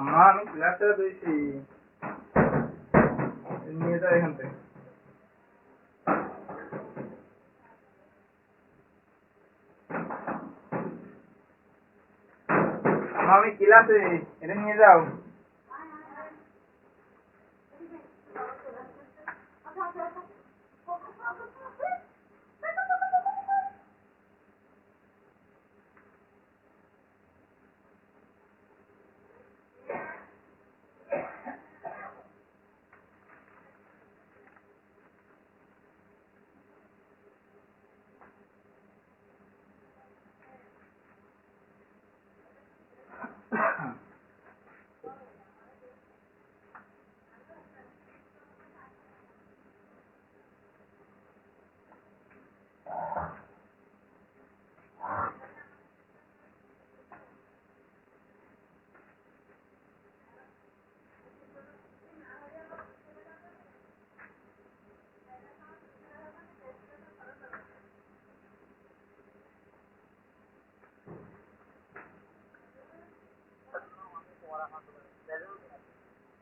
আম্মা আমি ক্লাসে রয়েছি, নিয়ে যাও এখান থেকে। আম্মা আমি ক্লাসে, এটা নিয়ে যাও।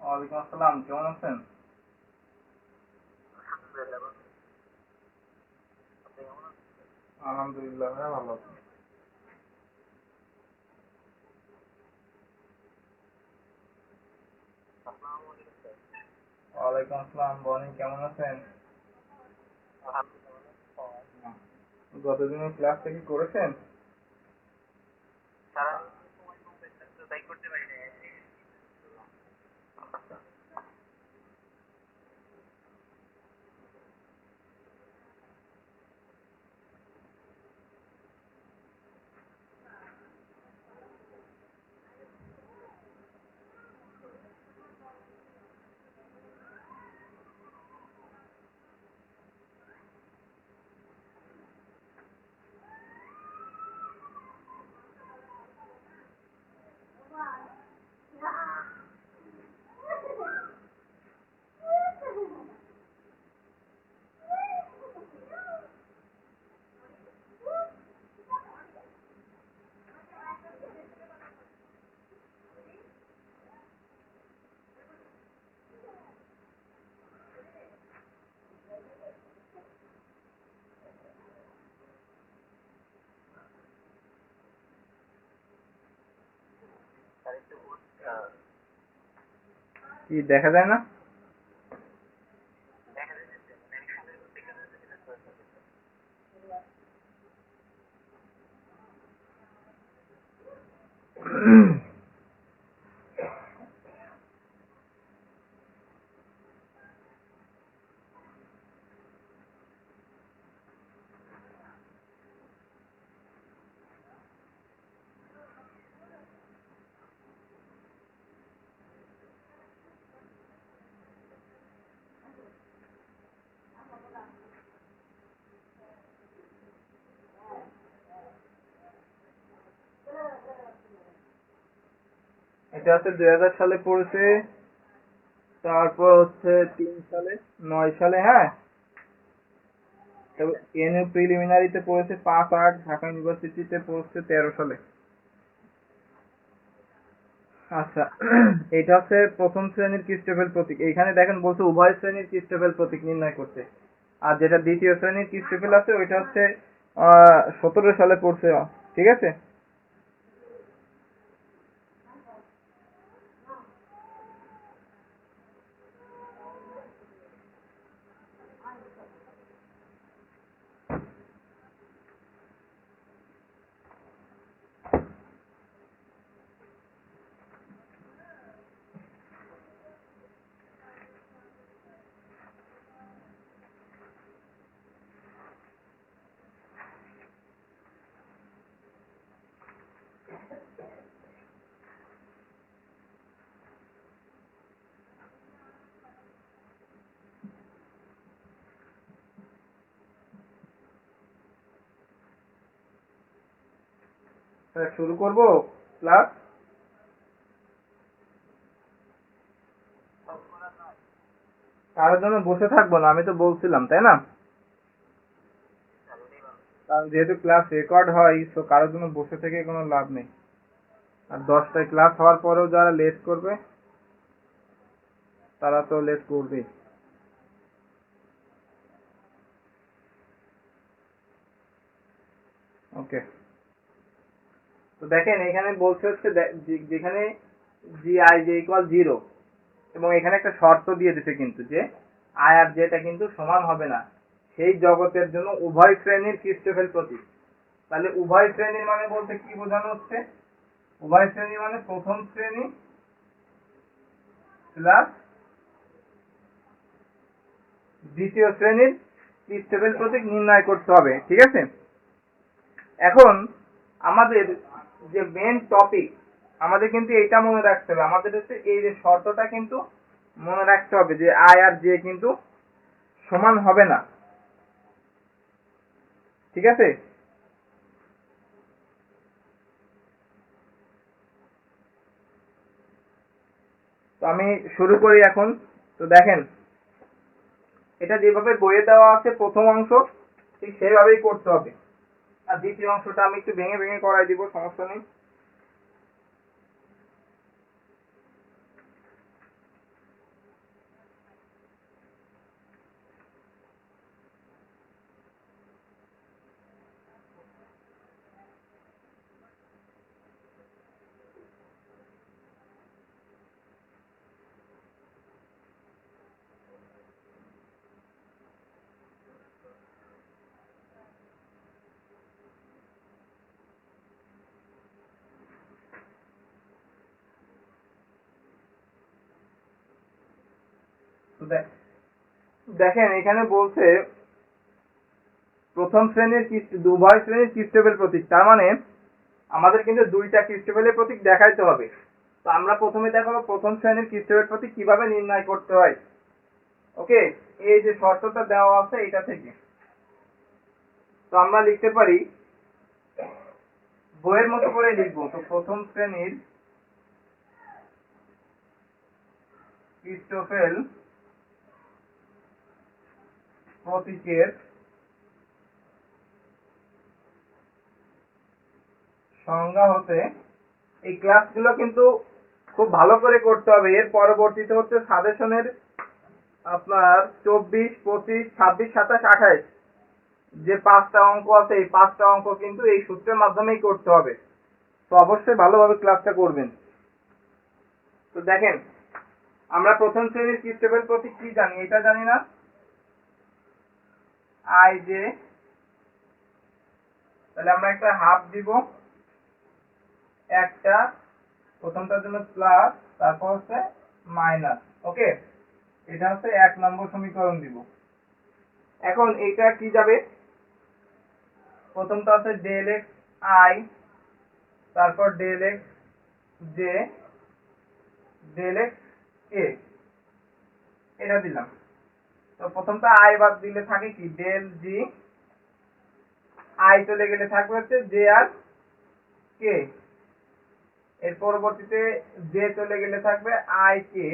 ওয়ালাইকুম আসসালাম, কেমন আছেন? আলহামদুলিল্লাহ ভাই, ভালো আছি। ওয়ালাইকুম আসসালাম, বলেন কেমন আছেন? গতদিনের ক্লাসটা কি করেছেন? কি দেখা যায় না? এটা হচ্ছে 2000 সালে পড়েছে, তারপর হচ্ছে 3 সালে, 9 সালে, হ্যাঁ। এনইউ প্রিলিমিনারিতে পড়েছে 5/8, ঢাকা ইউনিভার্সিটিতে পড়েছে 13 সালে। আচ্ছা, এটা হচ্ছে প্রথম শ্রেণীর ক্রিস্টোফেল প্রতীক। এইখানে দেখেন বলছে উভয় শ্রেণীর ক্রিস্টোফেল প্রতীক নির্ণয় করতে। আর যেটা দ্বিতীয় শ্রেণীর ক্রিস্টোফেল আছে ওইটা হচ্ছে 17 সালে পড়ছে, ঠিক আছে। শুরু করব ক্লাস। কারোর জন্য বসে থাকবো না, আমি তো বলছিলাম, তাই না? কারণ যেহেতু ক্লাস রেকর্ড হয়, তো কারোর জন্য বসে থেকে কোনো লাভ নেই। আর 10টায় ক্লাস হওয়ার পরেও যারা লেট করবে তারা তো লেট করবে। ওকে, তো দেখেন এখানে বলছে হচ্ছে যেখানে জি আই জে ইকুয়াল 0 এবং এখানে একটা শর্ত দিয়ে দিতে কিন্তু যে আই আর জেটা কিন্তু সমান হবে না সেই জগতের জন্য উভয় শ্রেণীর ক্রিস্টোফেল প্রতীক। তাহলে উভয় শ্রেণীর মানে বলতে কি বোঝানো হচ্ছে? উভয় শ্রেণী মানে প্রথম শ্রেণী প্লাস দ্বিতীয় শ্রেণীর ক্রিস্টোফেল প্রতীক নির্ণয় করতে হবে। ঠিক আছে, এখন আমাদের যে মেন টপিক আমাদের কিন্তু এইটা মনে রাখতে হবে, আমাদের হচ্ছে এই যে শর্তটা কিন্তু মনে রাখতে হবে যে আই আর জে কিন্তু সমান হবে না। ঠিক আছে, তো আমি শুরু করি এখন। তো দেখেন এটা যেভাবে বইয়ে দেওয়া আছে প্রথম অংশ ঠিক সেভাবেই করতে হবে, আর দ্বিতীয় অংশটা আমি একটু ভেঙে ভেঙে করাই দিব, সমস্যা নেই। দেখেন এখানে বলছে প্রথম শ্রেণীর উভয় শ্রেণীর ক্রিস্টোফেল প্রতীক, তার মানে আমাদের কিন্তু দুইটা ক্রিস্টোফেলের প্রতীক দেখাইতে হবে। তো আমরা প্রথমে দেখাবো প্রথম শ্রেণীর ক্রিস্টোফেল প্রতীক কিভাবে নির্ণয় করতে হয়। ওকে, এই যে শর্তটা দেওয়া আছে এটা থেকে তো আমরা লিখতে পারি বইয়ের মতো করে লিখবো। তো প্রথম শ্রেণীর ক্রিস্টোফেল প্রতীকের সংজ্ঞা হতে, এই ক্লাসগুলো কিন্তু খুব ভালো করে করতে হবে। এর পরবর্তীতে হচ্ছে সাজেশনের আপনার 24, 25, 26, 27, 28 যে 5টা অঙ্ক আছে এই 5টা অঙ্ক কিন্তু এই সূত্রের মাধ্যমেই করতে হবে। তো অবশ্যই ভালোভাবে ক্লাসটা করবেন। তো দেখেন আমরা প্রথম শ্রেণীর ক্রিস্টোফেল প্রতীক কি জানি? এটা জানি না, আই জে, তাহলে আমরা একটা হাফ দিব, একটা প্রথমটার জন্য প্লাস, তারপর হচ্ছে মাইনাস। ওকে, এটা হচ্ছে 1 নম্বর সমীকরণ দিব। এখন এটা কি যাবে? প্রথমটা হচ্ছে ডেল এক্স আই, তারপর del X J, del X A, এটা দিলাম। তো প্রথমটা আই বাদ দিলে থাকে কি ডেল জি, আই চলে গেলে থাকবে হচ্ছে জে আর কে, এর পরবর্তীতে জে চলে গেলে থাকবে আই কে,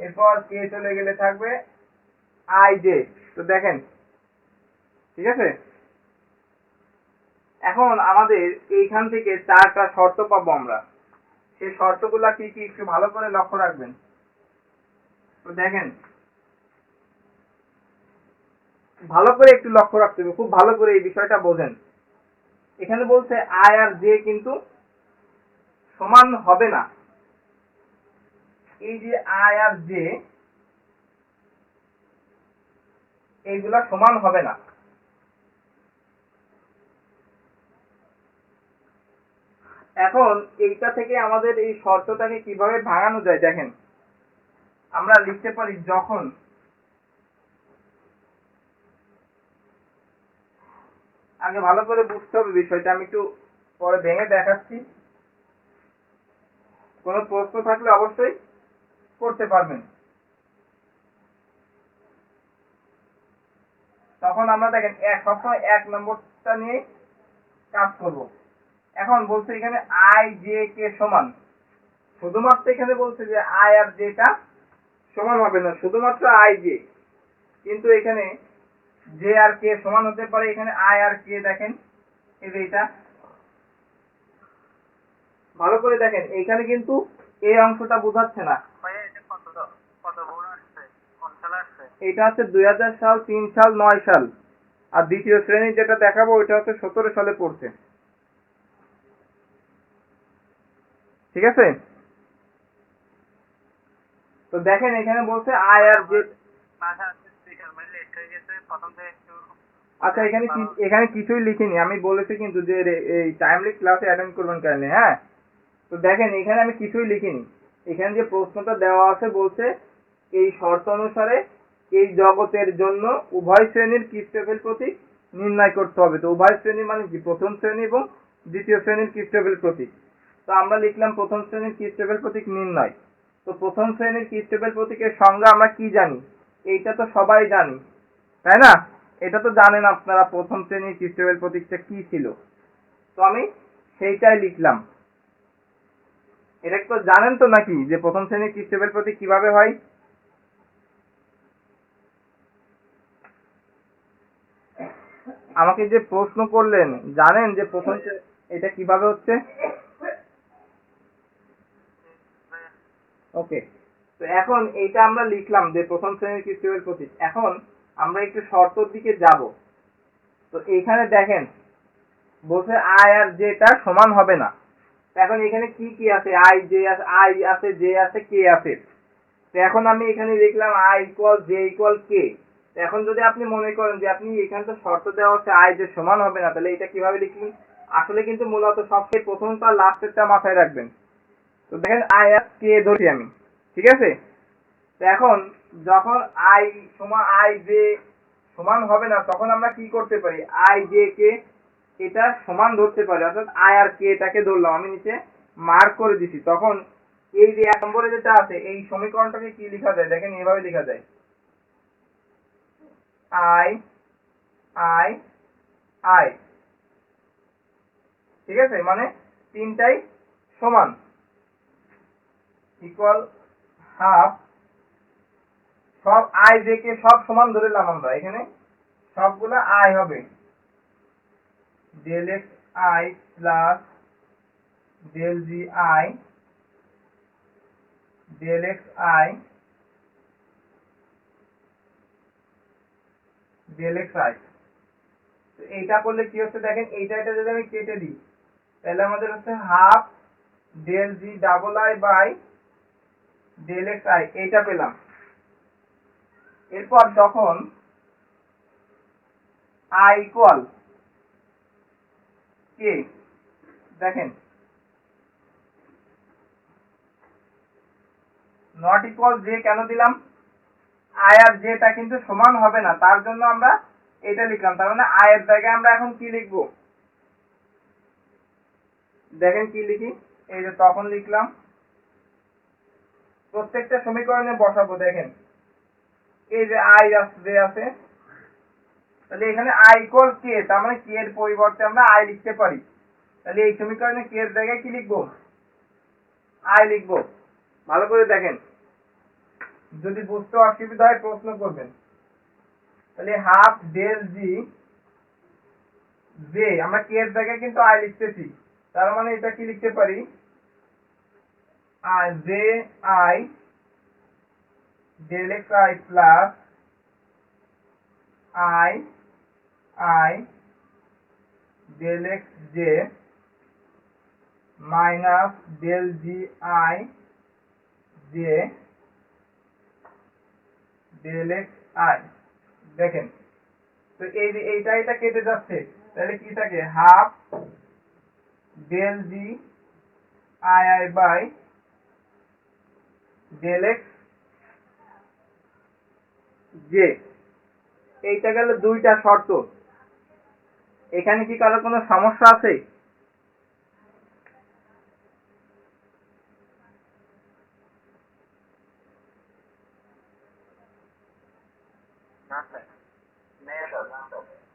এরপর কে চলে গেলে থাকবে আই জে। তো দেখেন ঠিক আছে, এখন আমাদের এইখান থেকে 4টা শর্ত পাবো আমরা। সেই শর্তগুলা কি কি একটু ভালো করে লক্ষ্য রাখবেন। তো দেখেন ভালো করে একটু লক্ষ্য রাখতে হবে, খুব ভালো করে এই বিষয়টা বোঝেন। এখানে বলছে আই আর জে কিন্তু সমান হবে না। এই যে আই আর জে এইগুলা সমান হবে না। এখন এইটা থেকে আমাদের এই শর্তটাকে কিভাবে ভাঙানো যায় দেখেন, আমরা লিখতে পারি যখন আগে ভালো করে বুঝতে হবে বিষয়টা, আমি একটু পরে ভেঙে দেখাচ্ছি। কোনো প্রশ্ন থাকলে অবশ্যই করতে পারবেন। তখন আমরা দেখেন সবসময় 1 নম্বরটা নিয়ে কাজ করব। এখন বলছে এখানে আই জে কে সমান, শুধুমাত্র এখানে বলছে যে আই আর জেটা সমান হবে না, শুধুমাত্র আই জে, কিন্তু এখানে জে আর কে সমান হতে পারে। এখানে আই আর কে দেখেন এই যে এটা, ভালো করে দেখেন, এইখানে কিন্তু এই অংশটা বোঝাচ্ছে না। এটা হচ্ছে 2000 সাল, 3 সাল, 9 সাল। আর দ্বিতীয় শ্রেণী যেটা দেখাবো ওইটা হচ্ছে 17 সালে পড়ছে। ঠিক আছে, তো দেখেন এখানে বলছে আয় আর যে, আচ্ছা এখানে কিছুই লিখিনি, আমি বলেছি কিন্তু যে এই টাইমলি ক্লাসে অ্যাটেন্ড করবেন কেন, হ্যাঁ। তো দেখেন এখানে আমি কিছুই লিখিনি, এখানে যে প্রশ্নটা দেওয়া আছে বলছে এই শর্ত অনুসারে এই জগতের জন্য উভয় শ্রেণীর ক্রিস্টোফেল প্রতীক নির্ণয় করতে হবে। তো উভয় শ্রেণী মানে কি, প্রথম শ্রেণী এবং দ্বিতীয় শ্রেণীর ক্রিস্টোফেল প্রতীক। তো আমরা লিখলাম প্রথম শ্রেণীর ক্রিস্টোফেল প্রতীক নির্ণয়। তো প্রথম শ্রেণীর ক্রিস্টোফেল প্রতীকের সংজ্ঞা আমরা কি জানি, এইটা তো সবাই জানি, তাই না? এটা তো জানেন আপনারা প্রথম শ্রেণীর ক্রিস্টোফেল প্রতীকটা কি ছিল। তো আমি সেইটাই লিখলাম। এটা তো জানেন তো নাকি যে প্রথম শ্রেণীর ক্রিস্টোফেল প্রতীক কিভাবে হয়? আমাকে যে প্রশ্ন করলেন, জানেন যে প্রথম এটা কিভাবে হচ্ছে? ওকে, তো এখন এইটা আমরা লিখলাম যে প্রথম শ্রেণীর ক্রিস্টোফেল প্রতীক। এখন আমরা একটু শর্তর দিকে যাব। তো এইখানে দেখেন বলছে আই আর জেটা সমান হবে না। এখন এখানে কি কি আছে, আই জে আছে, আই আছে, জে আছে, কে আছে। তো এখন আমি এখানে লিখলাম আই ইকুয়াল জে ইকুয়াল কে। এখন যদি আপনি মনে করেন যে আপনি এখানে তো শর্ত দেওয়া হচ্ছে আই যে সমান হবে না, তাহলে এটা কিভাবে লিখলি? আসলে কিন্তু মূলত সবচেয়ে প্রথমটা লাস্টেরটা মাথায় রাখবেন। তো দেখেন আই আর কে ধরি আমি, ঠিক আছে। তো এখন যখন আই সমান আই জে সমান হবে না, তখন আমরা কি করতে পারি, আই জে কে এটা সমান ধরতে পারি, অর্থাৎ আই আর কে এটাকে ধরলাম, আমি নিচে মার্ক করে দিছি। তখন এই যে এক নম্বরে যেটা আছে এই সমীকরণটাকে কি লেখা যায়, দেখেন এভাবে লেখা যায়, আই আই আই, ঠিক আছে, মানে তিনটাই সমান, ইকুয়াল হাফ, সব আই জে কে সব সমান ধরলাম আমরা, এখানে সবগুলা আই হবে, del X I plus del G I del X I del X I. এইটা করলে কি হচ্ছে দেখেন, এইটা এটা যদি আমি কেটে দিই তাহলে আমাদের হচ্ছে half del G double I by del X I, এইটা পেলাম। এরপর যখন আই ইকুয়াল কে, দেখেন নট ইকুয়াল জে কেন দিলাম, আই আর জেটা কিন্তু সমান হবে না, তার জন্য আমরা এটা লিখলাম। তার মানে আই এর জায়গায় আমরা এখন কি লিখবো, দেখেন কি লিখি, এই যে তখন লিখলাম, প্রত্যেকটা সমীকরণে বসাবো। দেখেন এই যে আই জে আছে, তাহলে এখানে আই ইকুয়াল কে, তার মানে কে এর পরিবর্তে আমরা আই লিখতে পারি। তাহলে এই সমীকরণে কে এর জায়গায় কি লিখবো, আই লিখবো। ভালো করে দেখেন, যদি বুঝতে অসুবিধা হয় প্রশ্ন করবেন। তাহলে হাফ ডেল জি জে, আমরা কে এর জায়গায় কিন্তু আই লিখতেছি, তার মানে এটা কি লিখতে পারি, I J I del X I plus I I del X J minus del G I J del X I. দেখেন তো এই যে এইটা এটা কেটে যাচ্ছে, তাহলে কি থাকে, half del G I I by del X J. এইটা গেল দুইটা শর্ত। এখানে কি কারো কোনো সমস্যা আছে?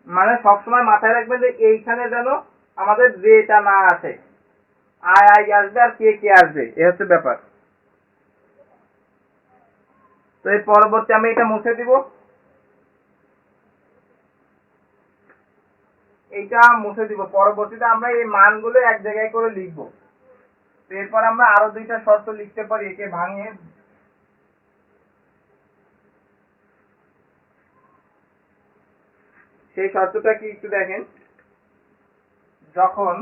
মানে সবসময় মাথায় রাখবেন যে এইখানে যেন আমাদের জেটা না আসে, আই আই আসবে আর কে কে আসবে, এ হচ্ছে ব্যাপার। তো এর পরবর্তী আমি এটা মুছে দিব, এইটা মুছে দিব, পরবর্তীতে আমরা এই মানগুলো এক জায়গায় করে লিখবো। এরপর আমরা আরো দুইটা শর্ত লিখতে পারি একে ভাঙিয়ে। সেই শর্তটা কি একটু দেখেন, যখন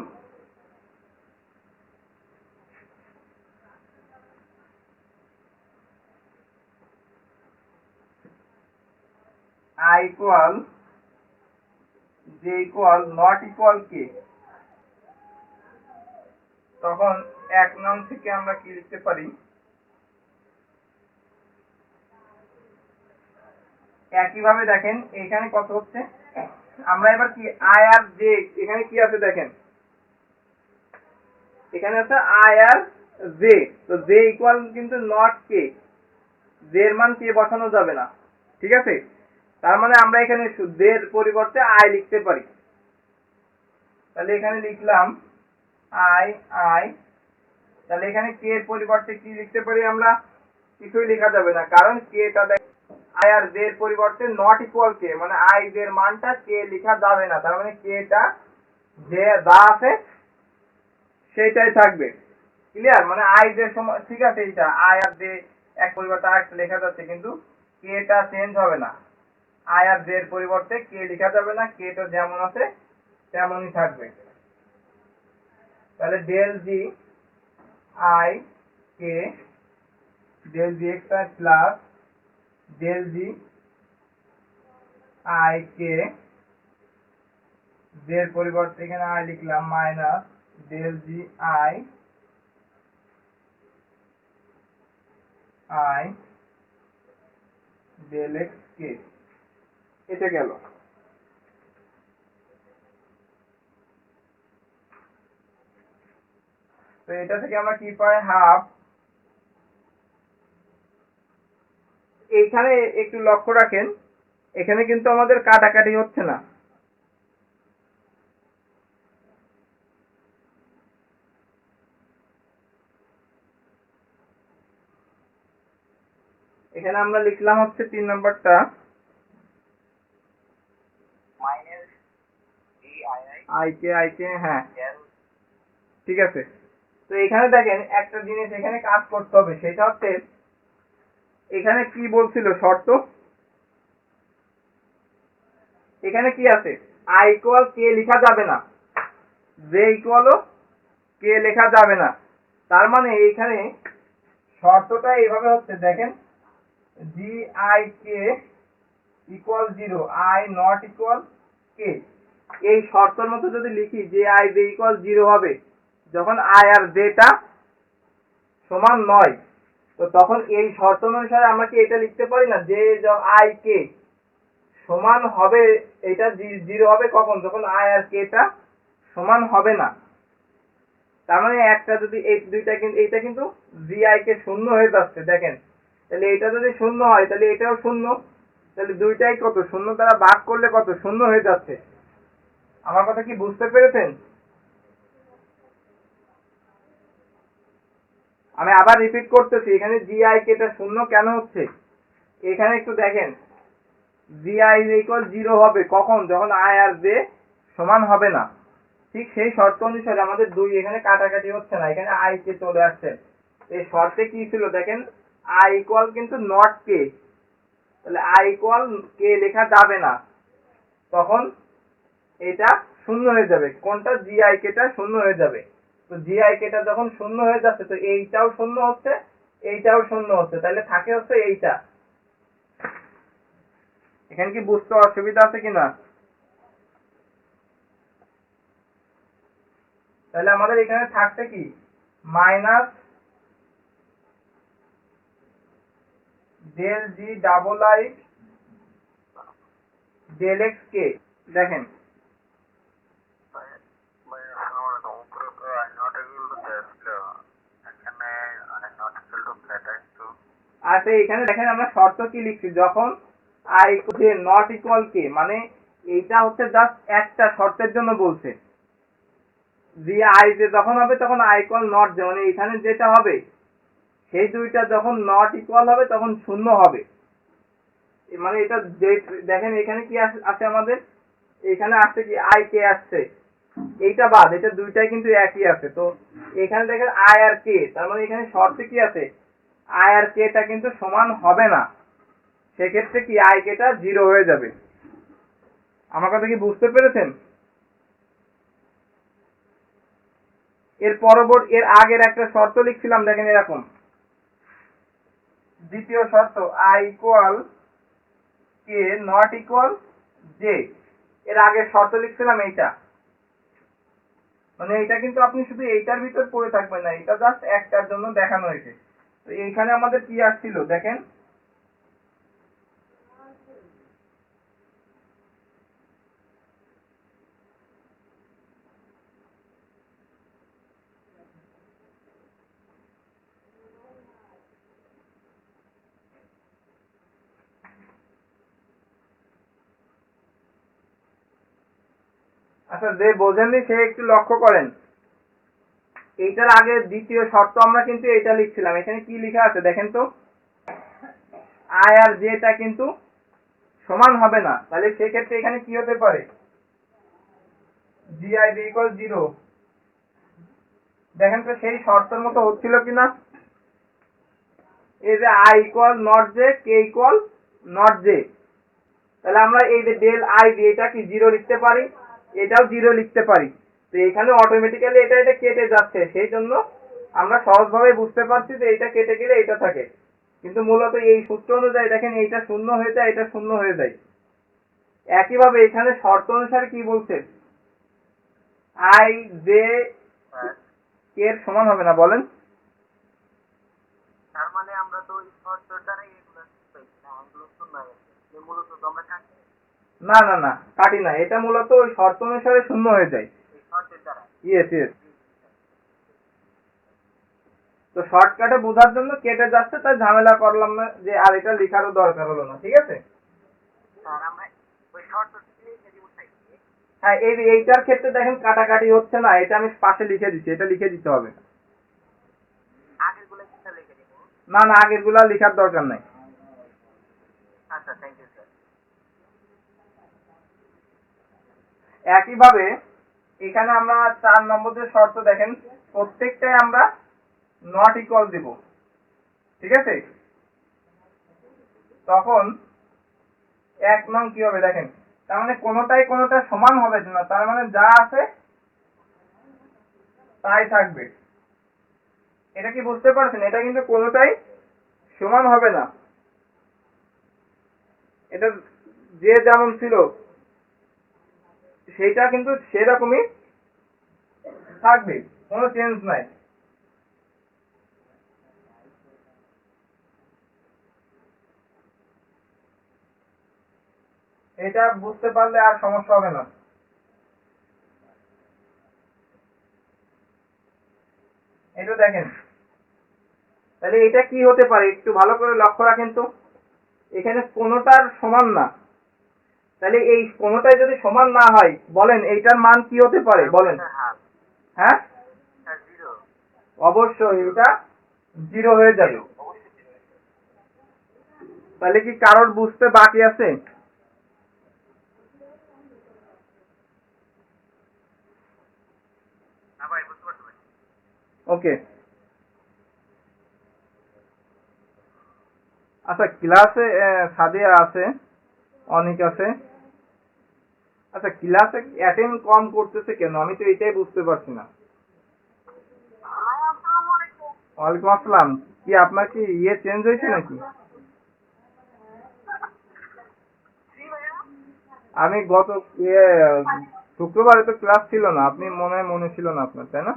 i equal j equal not equal k, তখন 1 নং থেকে আমরা কি লিখতে পারি, একইভাবে দেখেন এখানে কত হচ্ছে, আমরা এবার কি i আর j, এখানে কি আছে দেখেন, এখানে আছে i আর j, তো j ইকুয়াল কিন্তু নট k, j এর মান k বসানো যাবে না, ঠিক আছে। তার মানে আমরা এখানে j এর পরিবর্তে i লিখতে পারি। তাহলে এখানে লিখলাম i, তাহলে এখানে k এর পরিবর্তে কি লিখতে পারি আমরা, কিছুই লেখা যাবে না, কারণ k টা i আর j এর পরিবর্তে নট ইকুয়াল k, মানে i j এর মানটা k লেখা যাবে না, তার মানে k টা যে যা আছে সেটাই থাকবে। ক্লিয়ার, মানে i j সমান, ঠিক আছে, এইটা i আর j এক পরিবর্তে আরেকটা লেখা যাচ্ছে, কিন্তু k টা চেঞ্জ হবে না, i আর j এর পরিবর্তে k লেখা যাবে না, k টা যেমন আছে তেমনই থাকবে। তাহলে del g i k del g x i plus del g i k, j এর পরিবর্তে এখানে i লিখলাম minus del g i del x k, এটা গেল। তো এটা থেকে আমরা কি পাই, হাফ। এইখানে একটু লক্ষ্য রাখেন, এখানে কিন্তু আমাদের কাটাকাটি হচ্ছে না, এখানে আমরা লিখলাম হচ্ছে 3 নম্বরটা i k, হ্যাঁ ঠিক আছে। তো এখানে দেখেন একটা জিনিস এখানে কাজ করতে হবে, সেটা হচ্ছে এখানে কি বলছিল শর্ত, এখানে কি আছে, i ইকুয়াল k লেখা যাবে না, j ইকুয়াল k লেখা যাবে না, তার মানে এইখানে শর্তটা এইভাবে হচ্ছে দেখেন, g i k equal 0, i not equal k, এই শর্তের মধ্যে যদি লিখি যে i j ইকুয়াল 0 হবে যখন i আর j টা সমান নয়, তো তখন এই শর্ত অনুসারে আমরা কি এটা লিখতে পারি না যে i k সমান হবে, এটা 0 হবে কখন, যখন i আর k টা সমান হবে না। তার মানে একটা যদি এই দুইটা, কিন্তু এইটা কিন্তু gi কে শূন্য হয়ে যাচ্ছে দেখেন, তাহলে এটা যদি শূন্য হয় তাহলে এটাও শূন্য, তাহলে দুইটাই কত, শূন্য দ্বারা ভাগ করলে কত, শূন্য হয়ে যাচ্ছে। আমার কথা কি বুঝতে পেরেছেন? আমি আবার রিপিট করতেছি, এখানে gi কে এটা শূন্য কেন হচ্ছে, এখানে একটু দেখেন, gi ইকুয়াল 0 হবে কখন, যখন i আর j সমান হবে না, ঠিক সেই শর্ত অনুসারে আমাদের দুই এখানে কাটাকাটি হচ্ছে না, এখানে i কে চলে আসছে। এই শর্তে কি ছিল দেখেন, i ইকুয়াল কিন্তু নট k, তাহলে i ইকুয়াল k লেখা যাবে না, তখন এটা শূন্য হয়ে যাবে, কোনটা, gi কে টা শূন্য হয়ে যাবে। তো gi কে টা যখন শূন্য হয়ে যাচ্ছে, তো এইটাও শূন্য হচ্ছে, এইটাও শূন্য হচ্ছে, তাহলে থাকে হচ্ছে এইটা। এখানে কি বুঝতে অসুবিধা আছে কিনা? তাহলে আমাদের এখানে থাকছে কি, minus del g double i del x k, দেখেন আচ্ছা, এখানে দেখেন আমরা শর্ত কি লিখছি, যখন i নট ইকুয়াল k, মানে এইটা হচ্ছে জাস্ট একটা শর্তের জন্য বলছে, যে i যে যখন হবে তখন i ইকুয়াল নট, মানে এখানে যেটা হবে সেই দুইটা যখন নট ইকুয়াল হবে তখন শূন্য হবে, মানে এটা দেখেন এখানে কি আছে আমাদের, এখানে আসছে কি i k আসছে, এইটা বাদ, এটা দুইটাই কিন্তু একই আছে। তো এখানে দেখেন আই আর কে, তার মানে এখানে শর্তে কি আছে, আই আর কে টা কিন্তু সমান হবে না, সেক্ষেত্রে কি আই কে টা 0 হয়ে যাবে। আমার কথা কি বুঝতে পেরেছেন? এর আগের একটা শর্ত লিখছিলাম, দেখেন এরকম, দ্বিতীয় শর্ত I equal K not equal J, এর আগে শর্ত লিখছিলাম এইটা, মানে এটা কিন্তু আপনি শুধু এইটার ভিতর পড়ে থাকবেন না, এটা জাস্ট একটার জন্য দেখানো হয়েছে। তো এইখানে আমাদের কি আসছিল দেখেন, আচ্ছা যে বোঝেননি সে একটু লক্ষ্য করেন, এইটার আগে দ্বিতীয় শর্ত আমরা কিন্তু এটা লিখছিলাম, এখানে কি লেখা আছে দেখেন তো, আই আর জেটা কিন্তু সমান হবে না, তাহলে সেক্ষেত্রে এখানে কি হতে পারে, জি আই ইকুয়াল 0। দেখেন তো সেই শর্তের মতো হচ্ছিল কিনা, এই যে I equal not J, K equal not J, তাহলে আমরা এই যে ডেল আই দিয়ে এটা কি 0 লিখতে পারি, এটাও 0 লিখতে পারি। তো এখানে অটোমেটিক্যালি এটা কেটে যাচ্ছে, সেই জন্য আমরা সহজভাবে বুঝতে পারছি যে এটা কেটে গেলে এটা থাকে, কিন্তু মূলত এই সূত্র অনুযায়ী দেখেন এইটা শূন্য হয়ে যায়, এটা শূন্য হয়ে যায়। একইভাবে এখানে শর্ত অনুসারে কি বলছে, আই জে কে এর সমান হবে না, বলেন। তার মানে আমরা তো এই শর্তটাই এগুলো পাইছি না, এগুলো শূন্য হয়ে গেছে, যে মূলত তো আমরা কাটি না না না, কাটি না, এটা মূলত ওই শর্ত অনুসারে শূন্য হয়ে যায়। এই শর্তের দ্বারা। ইয়েস ইয়েস, তো শর্টকাটে বোঝার জন্য কেটে যাচ্ছে, তাই ঝামেলা করলাম না যে আর এটা লেখারও দরকার হলো না, ঠিক আছে। স্যার আমরা ওই শর্তটাই যদি উঠাইছি, হ্যাঁ এইটার ক্ষেত্রে দেখেন কাটাকাটি হচ্ছে না, এটা আমি পাশে লিখে দিচ্ছি, এটা লিখে দিতে হবে। আগেরগুলো কিসে লিখে দিব? না না, আগের গুলা লেখার দরকার নাই। আচ্ছা, থ্যাংক ইউ স্যার। একইভাবে এখানে আমরা 4 নম্বর যে শর্ত দেখেন, প্রত্যেকটাই আমরা নট ইকুয়াল দিব, ঠিক আছে। তখন 1 নং কি হবে দেখেন, তার মানে কোনোটাই কোনোটা সমান হবে না, তার মানে যা আছে তাই থাকবে। এটা কি বুঝতে পারছেন, এটা কিন্তু কোনোটাই সমান হবে না, এটা যে যেমন ছিল সেটা কিন্তু সেরকমই থাকবে, কোনো চেঞ্জ নাই। এটা বুঝতে পারলে আর সমস্যা হবে না। এটা দেখেন, তাহলে এটা কি হতে পারে একটু ভালো করে লক্ষ্য রাখেন তো, এখানে কোনোটার সমান না, তাহলে এই কোনোটাই যদি সমান না হয়, বলেন এইটার মান কি হতে পারে বলেন। হ্যাঁ স্যার 0, অবশ্যই এটা 0 হয়ে যাবে। অবশ্যই 0। তাহলে কি কারোর বুঝতে বাকি আছে? না ভাই, বুঝতে পারছি ভাই। ওকে, আচ্ছা ক্লাসে সাদিয়া আছে, অনেক আছে, আচ্ছা ক্লাসে অ্যাটেন্ড কম করতেছে কেন, আমি তো এটাই বুঝতে পারছি না। ভাই আসসালামু আলাইকুম। ওয়ালাইকুম আসসালাম, কি আপনার কি ইয়ে চেঞ্জ হয়েছে নাকি? জি ভাইয়া। আমি গত ইয়ে শুক্রবারে তো ক্লাস ছিল না, আপনি মনে ছিল না আপনার, তাই না?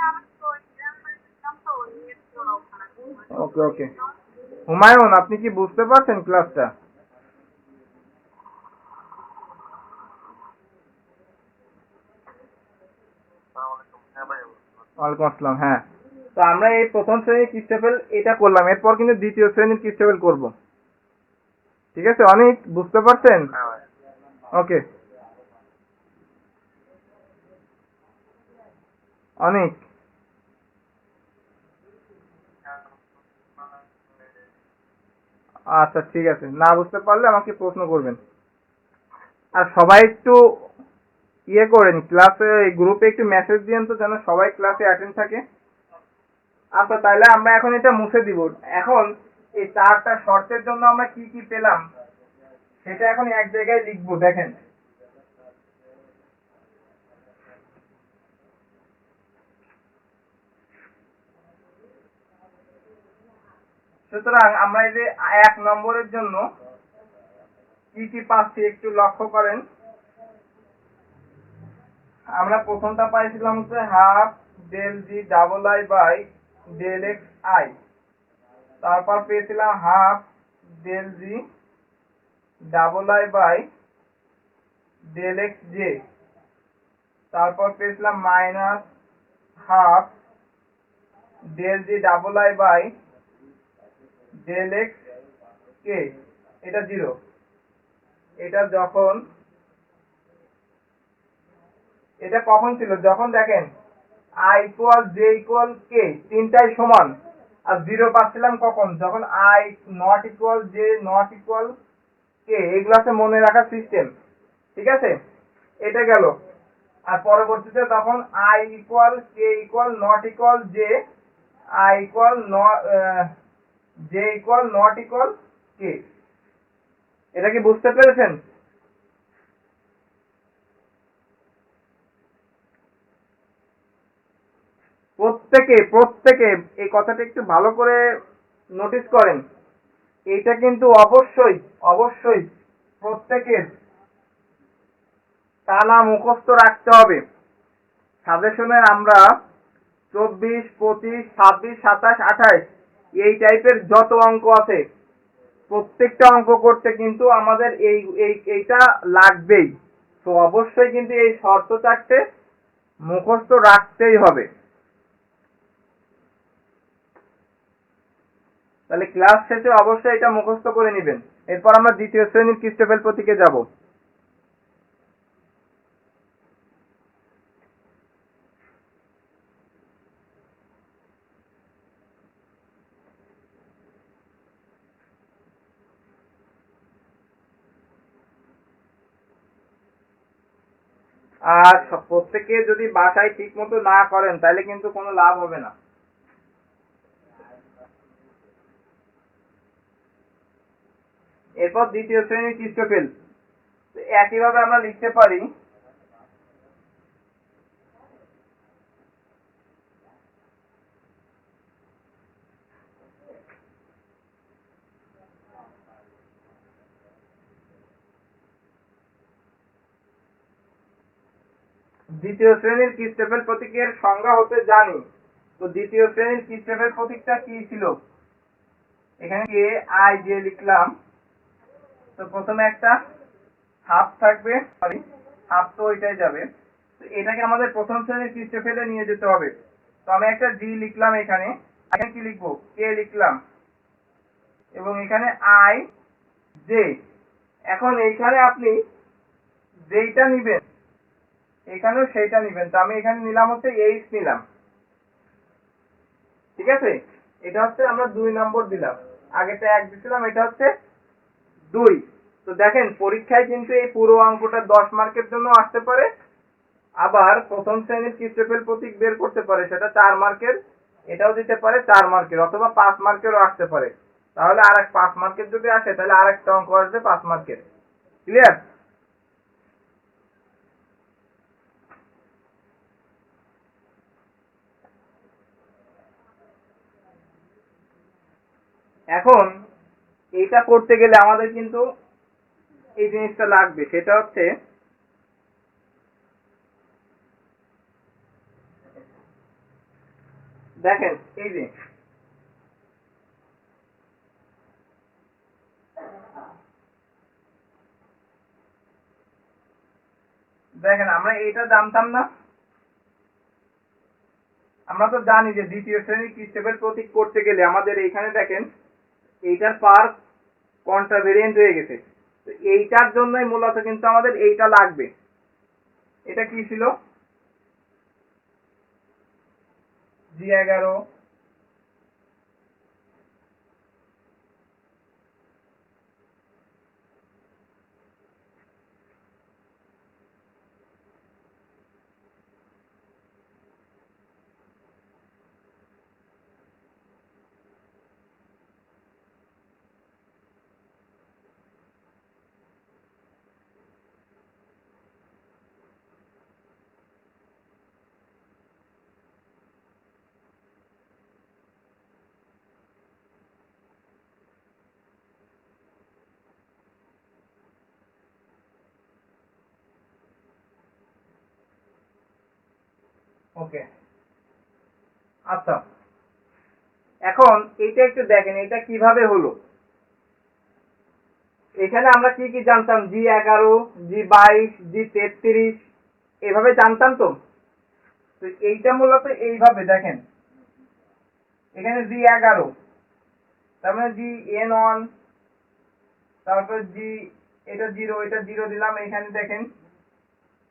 আমি তো এক্সাম তো নিয়ে ছিল না ওখানে। ওকে ওকে, হুমায়ুন আপনি কি বুঝতে পারছেন ক্লাসটা? আসসালামু আলাইকুম। হ্যাঁ ভাই। ওয়ালাইকুম আসসালাম। হ্যাঁ, তো আমরা এই প্রথম শ্রেণীর ক্রিস্টেবল এটা করলাম, এরপর কিন্তু দ্বিতীয় শ্রেণীর ক্রিস্টেবল করব, ঠিক আছে। অনেক বুঝতে পারছেন? হ্যাঁ ভাই। ওকে, অনেক, আচ্ছা ঠিক আছে, না বুঝতে পারলে আমাকে প্রশ্ন করবেন। আর সবাই একটু ইয়ে করেন, ক্লাসে গ্রুপে একটু মেসেজ দিয়েন তো যেন সবাই ক্লাসে অ্যাটেন্ড থাকে। আচ্ছা তাহলে আমরা এখন এটা মুছে দিব। এখন এই 4টা শর্তের জন্য আমরা কি কি পেলাম সেটা এখন এক জায়গায় লিখবো। দেখেন, সুতরাং আমরা এই যে 1 নম্বরের জন্য কি কি পাচ্ছি একটু লক্ষ্য করেন। আমরা প্রথমটা পাইছিলাম হচ্ছে half del G double I by del X I, তারপর পেয়েছিলাম half del G double I by del X J, তারপর পেয়েছিলাম minus half del G double I by del X K, এটা 0। এটা যখন এটা কখন ছিল, যখন দেখেন i equal J equal K তিনটাই সমান, আর 0 পাচ্ছিলাম কখন, যখন i not equal J not equal K. এগুলো আছে মনে রাখার সিস্টেম, ঠিক আছে, এটা গেল। আর পরবর্তীতে তখন i equal K equal not equal J, i equal J equal not equal K. এটা কি বুঝতে পেরেছেন? প্রত্যেকে এই কথাটা একটু ভালো করে নোটিস করেন। এইটা কিন্তু অবশ্যই প্রত্যেকের টানা মুখস্থ রাখতে হবে। সাজেশনের আমরা 24, 25, 26, 27, 28 এই টাইপের যত অঙ্ক আছে প্রত্যেকটা অঙ্ক করতে কিন্তু আমাদের এইটা লাগবেই। তো অবশ্যই কিন্তু এই শর্ত 4টে মুখস্থ রাখতেই হবে। তাহলে ক্লাস শেষে অবশ্যই এটা মুখস্থ করে নেবেন। এরপর আমরা দ্বিতীয় শ্রেণীর ক্রিস্টোফেল প্রতীকে যাব। আর প্রত্যেকে যদি বাসায় ঠিক মতো না করেন তাহলে কিন্তু কোনো লাভ হবে না। এরপর দ্বিতীয় শ্রেণীর ক্রিস্টোফেল একইভাবে আমরা লিখতে পারি দ্বিতীয় শ্রেণীর ক্রিস্টোফেল প্রতীকের সংজ্ঞা হতে জানি। তো দ্বিতীয় শ্রেণীর ক্রিস্টোফেল প্রতীকটা কি ছিল, এখানে কে আই জে লিখলাম। তো প্রথমে একটা হাফ থাকবে, সরি হাফ তো ওইটাই যাবে। তো এটাকে আমাদের প্রথম শ্রেণীর ক্রিস্টোফেলে নিয়ে যেতে হবে। তো আমি একটা জি লিখলাম, এখানে এখানে কি লিখবো, কে লিখলাম, এবং এখানে আই জে। এখন এইখানে আপনি যেইটা নিবেন এখানেও সেইটা নিবেন। তো আমি এখানে নিলাম হচ্ছে এইচ নিলাম, ঠিক আছে। এটা হচ্ছে আমরা 2 নম্বর দিলাম, আগেটা 1 দিছিলাম, এটা হচ্ছে 2। তো দেখেন পরীক্ষায় কিন্তু এই পুরো অঙ্কটা 10 মার্কের জন্য আসতে পারে, আবার প্রথম শ্রেণীর ক্রিস্টোফেল প্রতীক বের করতে পারে, সেটা 4 মার্কের, এটাও দিতে পারে 4 মার্কের, অথবা 5 মার্কেরও আসতে পারে। তাহলে আরেক 5 মার্কের যদি আসে তাহলে আরেকটা অঙ্ক আসবে 5 মার্কের। ক্লিয়ার? এখন এইটা করতে গেলে আমাদের কিন্তু এই জিনিসটা লাগবে, সেটা হচ্ছে দেখেন এই যে দেখেন আমরা এইটা জানতাম না। আমরা তো জানি যে দ্বিতীয় শ্রেণীর ক্রিস্টোফেল প্রতীক করতে গেলে আমাদের এইখানে দেখেন এইটার পার কন্ট্রাভেরিয়েন্ট হয়ে গেছে। তো এইটার জন্যই মূলত কিন্তু আমাদের এইটা লাগবে। এটা কি ছিল, G11, ওকে, আচ্ছা এখন এটা একটু দেখেন এটা কিভাবে হলো। এখানে আমরা কি কি জানতাম, G11, G22, G33 এভাবে জানতাম তো। তো এইটা মূলত এইভাবে দেখেন, এখানে G11 তার মানে GN1, তারপর এটা জিরো দিলাম। এখানে দেখেন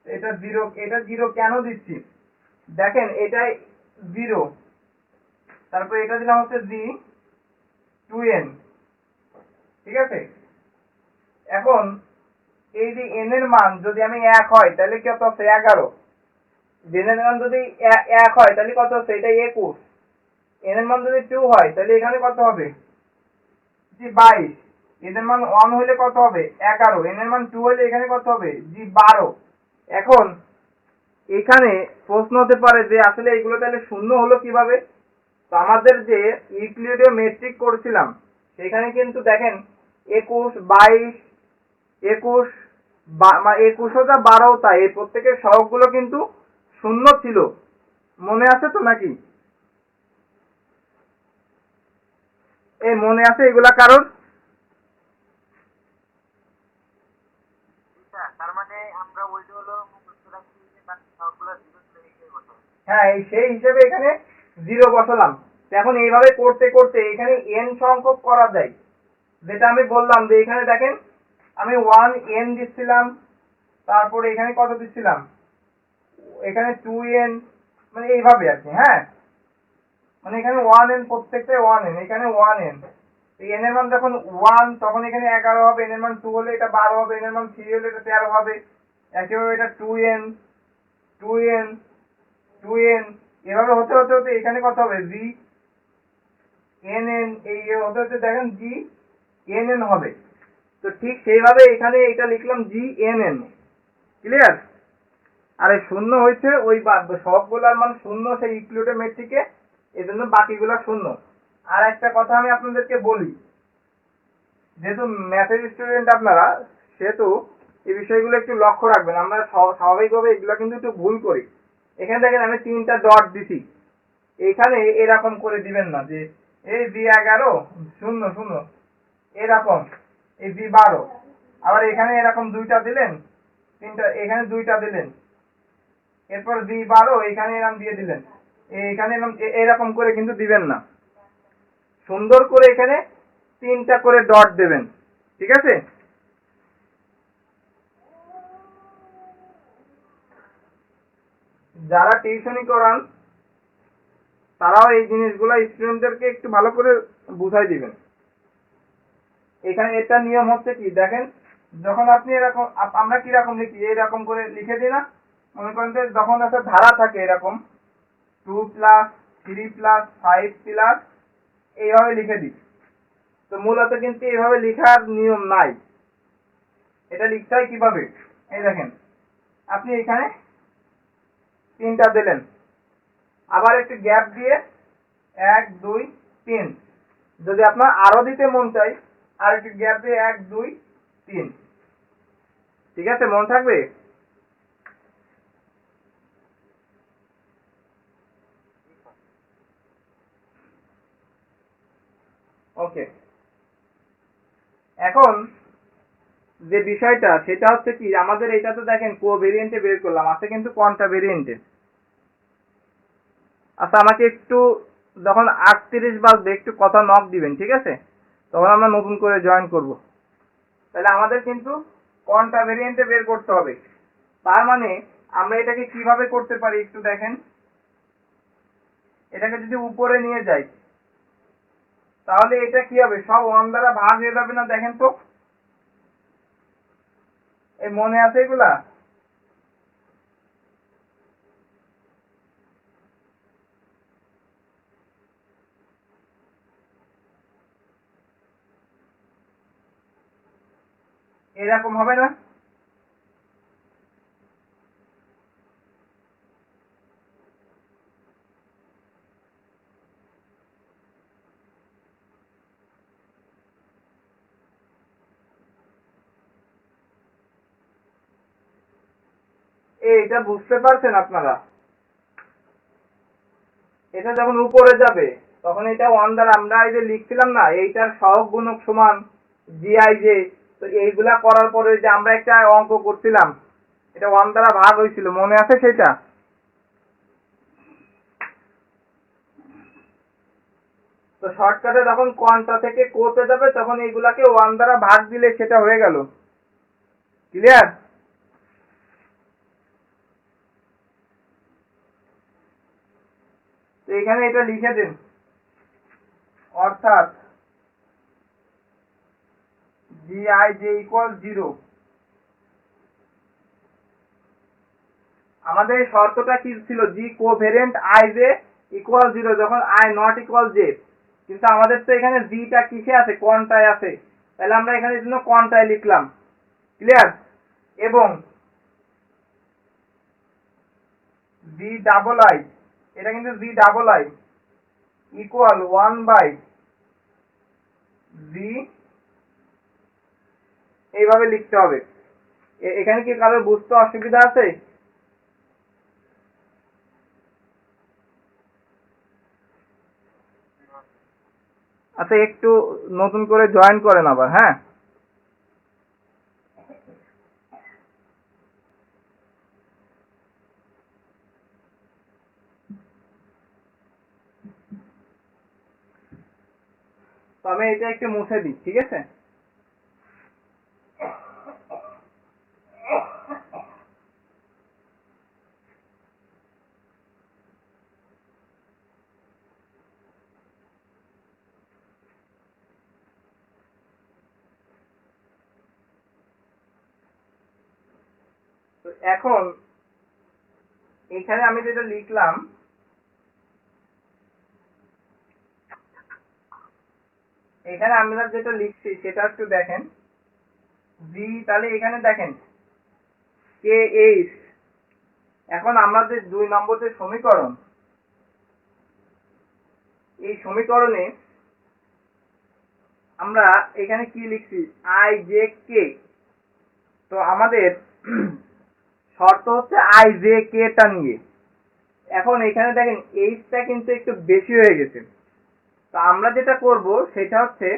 এটা জিরো কেন দিচ্ছি দেখেন, এটা জিরো, তারপর এটা দিলাম হচ্ছে G2N, ঠিক আছে। এখন এই যে n এর মান যদি আমি 1 হয় তাহলে কত হচ্ছে 11, n এর মান যদি 1 হয় তাহলে কত হচ্ছে এটা 21, n এর মান যদি 2 হয় তাহলে এখানে কত হবে G22, n এর মান 1 হলে কত হবে 11, n এর মান 2 হলে এখানে কত হবে G12। এখন এখানে প্রশ্ন হতে পারে যে আসলে এগুলো তাহলে শূন্য হলো কিভাবে। তো আমাদের যে ইউক্লিডীয় মেট্রিক করেছিলাম সেখানে কিন্তু দেখেন 21, 22, 21, 21 ও যা 12 ও তাই, এই প্রত্যেকের সহগগুলো কিন্তু শূন্য ছিল, মনে আছে তো নাকি? এই মনে আছে এগুলা কারণ? তার মানে আমরা ওইটা হলো মুখস্থ রাখছি যে বাকি সবগুলো জিরো ছিল এই কথা। হ্যাঁ, এই সেই হিসেবে এখানে জিরো বসালাম। এখন এইভাবে করতে করতে এখানে n সংখ্যক করা যায়, যেটা আমি বললাম যে এখানে দেখেন আমি 1n দিচ্ছিলাম, তারপরে এখানে কত দিচ্ছিলাম, এখানে 2n, মানে এইভাবে আর কি। হ্যাঁ, মানে এখানে 1n, প্রত্যেকটা 1n, এখানে 1n, n এর মান যখন 1 তখন এখানে 11 হবে, n এর মান 2 হলে এটা 12 হবে, n এর মান 3 হলে এটা 13 হবে। একইভাবে এটা 2n, 2n, 2n, এভাবে হতে হতে হতে এখানে কত হবে G এই হতে হতে দেখেন GNN হবে। তো ঠিক সেইভাবে এখানে এটা লিখলাম GNN, ক্লিয়ার। আর এই শূন্য হয়েছে ওই সবগুলার মান শূন্য সেই ইউক্লিডীয় মেট্রিকে, এজন্য বাকিগুলা শূন্য। আর একটা কথা আমি আপনাদেরকে বলি, যেহেতু ম্যাথের স্টুডেন্ট আপনারা, সেহেতু এই বিষয়গুলো একটু লক্ষ্য রাখবেন। আমরা স্বাভাবিকভাবে এগুলো কিন্তু একটু ভুল করি। এখানে দেখেন আমি 3টা ডট দিছি, এখানে এরকম করে দিবেন না যে এই G11 0 0 এরকম, এই G12 আবার এখানে এরকম 2টা দিলেন, 3টা এখানে 2টা দিলেন, এরপর G12 এখানে এরকম দিয়ে দিলেন, এখানে এরকম করে কিন্তু দিবেন না। সুন্দর করে এখানে 3টা করে ডট দেবেন, ঠিক আছে। যারা টিউশনি করান তারাও এই জিনিসগুলো স্টুডেন্টদেরকে একটু ভালো করে বুঝাই দিবেন। এখানে এটা নিয়ম হচ্ছে কি দেখেন, যখন আপনি এরকম, আমরা কিরকম লিখি এরকম করে লিখে দিই না, মনে করেন যে যখন একটা ধারা থাকে এরকম 2 প্লাস 3 প্লাস 5 প্লাস, এইভাবে লিখে দিই। তো মূলত কিন্তু এইভাবে লেখার নিয়ম নাই। এটা লিখতে হয় কিভাবে, এই দেখেন আপনি এখানে 3টা দিলেন, আবার একটু গ্যাপ দিয়ে 1 2 3, যদি আপনার আরো দিতে মন চাই আর একটু গ্যাপ দিয়ে 1 2 3, ঠিক আছে, মন থাকবে। ওকে, এখন যে বিষয়টা সেটা হচ্ছে কি, আমাদের এটা তো দেখেন কোভেরিয়েন্টে বের করলাম, আছে কিন্তু কোয়ান্টা ভেরিয়েন্টে। আচ্ছা আমাকে একটু যখন 38 বাজবে একটু কথা নক দিবেন, ঠিক আছে, তখন আমরা নতুন করে জয়েন করব। তাহলে আমাদের কিন্তু কোয়ান্টা ভেরিয়েন্টে বের করতে হবে। তার মানে আমরা এটাকে কিভাবে করতে পারি একটু দেখেন, এটাকে যদি উপরে নিয়ে যাই তাহলে এটা কি হবে, সব 1 দ্বারা ভাগ হয়ে যাবে না, দেখেন তো, এই মনে আছে এগুলা? এরকম হবে না? এটা বুঝতে পারছেন আপনারা? এটা যখন উপরে যাবে তখন এটা 1 দ্বারা আমরা এই যে লিখছিলাম না এইটার সহগ গুণক সমান GIJ। তো এইগুলা করার পরে যে আমরা একটা অঙ্ক করছিলাম এটা 1 দ্বারা ভাগ হয়েছিল, মনে আছে সেটা? তো শর্টকাটে যখন কোয়ান্টা থেকে কোতে যাবে তখন এইগুলাকে 1 দ্বারা ভাগ দিলে সেটা হয়ে গেল। ক্লিয়ার? তো এখানে এটা লিখে দিন, অর্থাৎ GIJ ইকুয়াল 0। আমাদের শর্তটা কি ছিল? জি কোভেরিয়েন্ট IJ ইকুয়াল 0 যখন I নট ইকুয়াল J। কিন্তু আমাদের তো এখানে জিটা কিসে আছে? কোয়ান্টায় আছে। তাহলে আমরা এখানে জন্য কোয়ান্টায় লিখলাম। ক্লিয়ার? এবং জি ডাবল আই, এটা কিন্তু জি ডাবল আই ইকুয়াল 1/জি, এইভাবে লিখতে হবে। এখানে কি কারোর বুঝতে অসুবিধা আছে? আচ্ছা, একটু নতুন করে জয়েন করেন আবার, হ্যাঁ? তো আমি এটা একটু মুছে দিই, ঠিক আছে? তো এখন এখানে আমি যেটা লিখলাম, এখানে আমরা যেটা লিখছি সেটা একটু দেখেন। জি, তাহলে এখানে দেখেন KH। এখন আমরা যে 2 নম্বর যে সমীকরণ, এই সমীকরণে আমরা এখানে কি লিখছি? IJK। তো আমাদের শর্ত হচ্ছে IJK টা নিয়ে। এখন এখানে দেখেন H টা কিন্তু একটু বেশি হয়ে গেছে। তো আমরা যেটা করব সেটা হচ্ছে,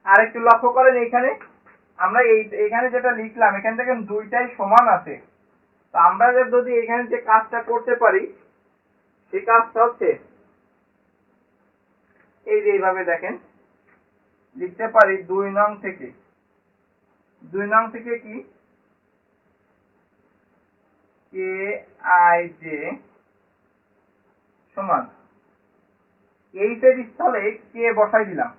আর একটু লক্ষ্য করেন এখানে আমরা এখানে যেটা লিখলাম এখান থেকে দুইটাই সমান আছে। তো আমরা যদি এখানে যে কাজটা করতে পারি সেই কাজটা হচ্ছে এই যে এইভাবে দেখেন লিখতে পারি 2 নং থেকে। 2 নং থেকে কি KIJ সমান H এর স্থলে K বসাই দিলাম।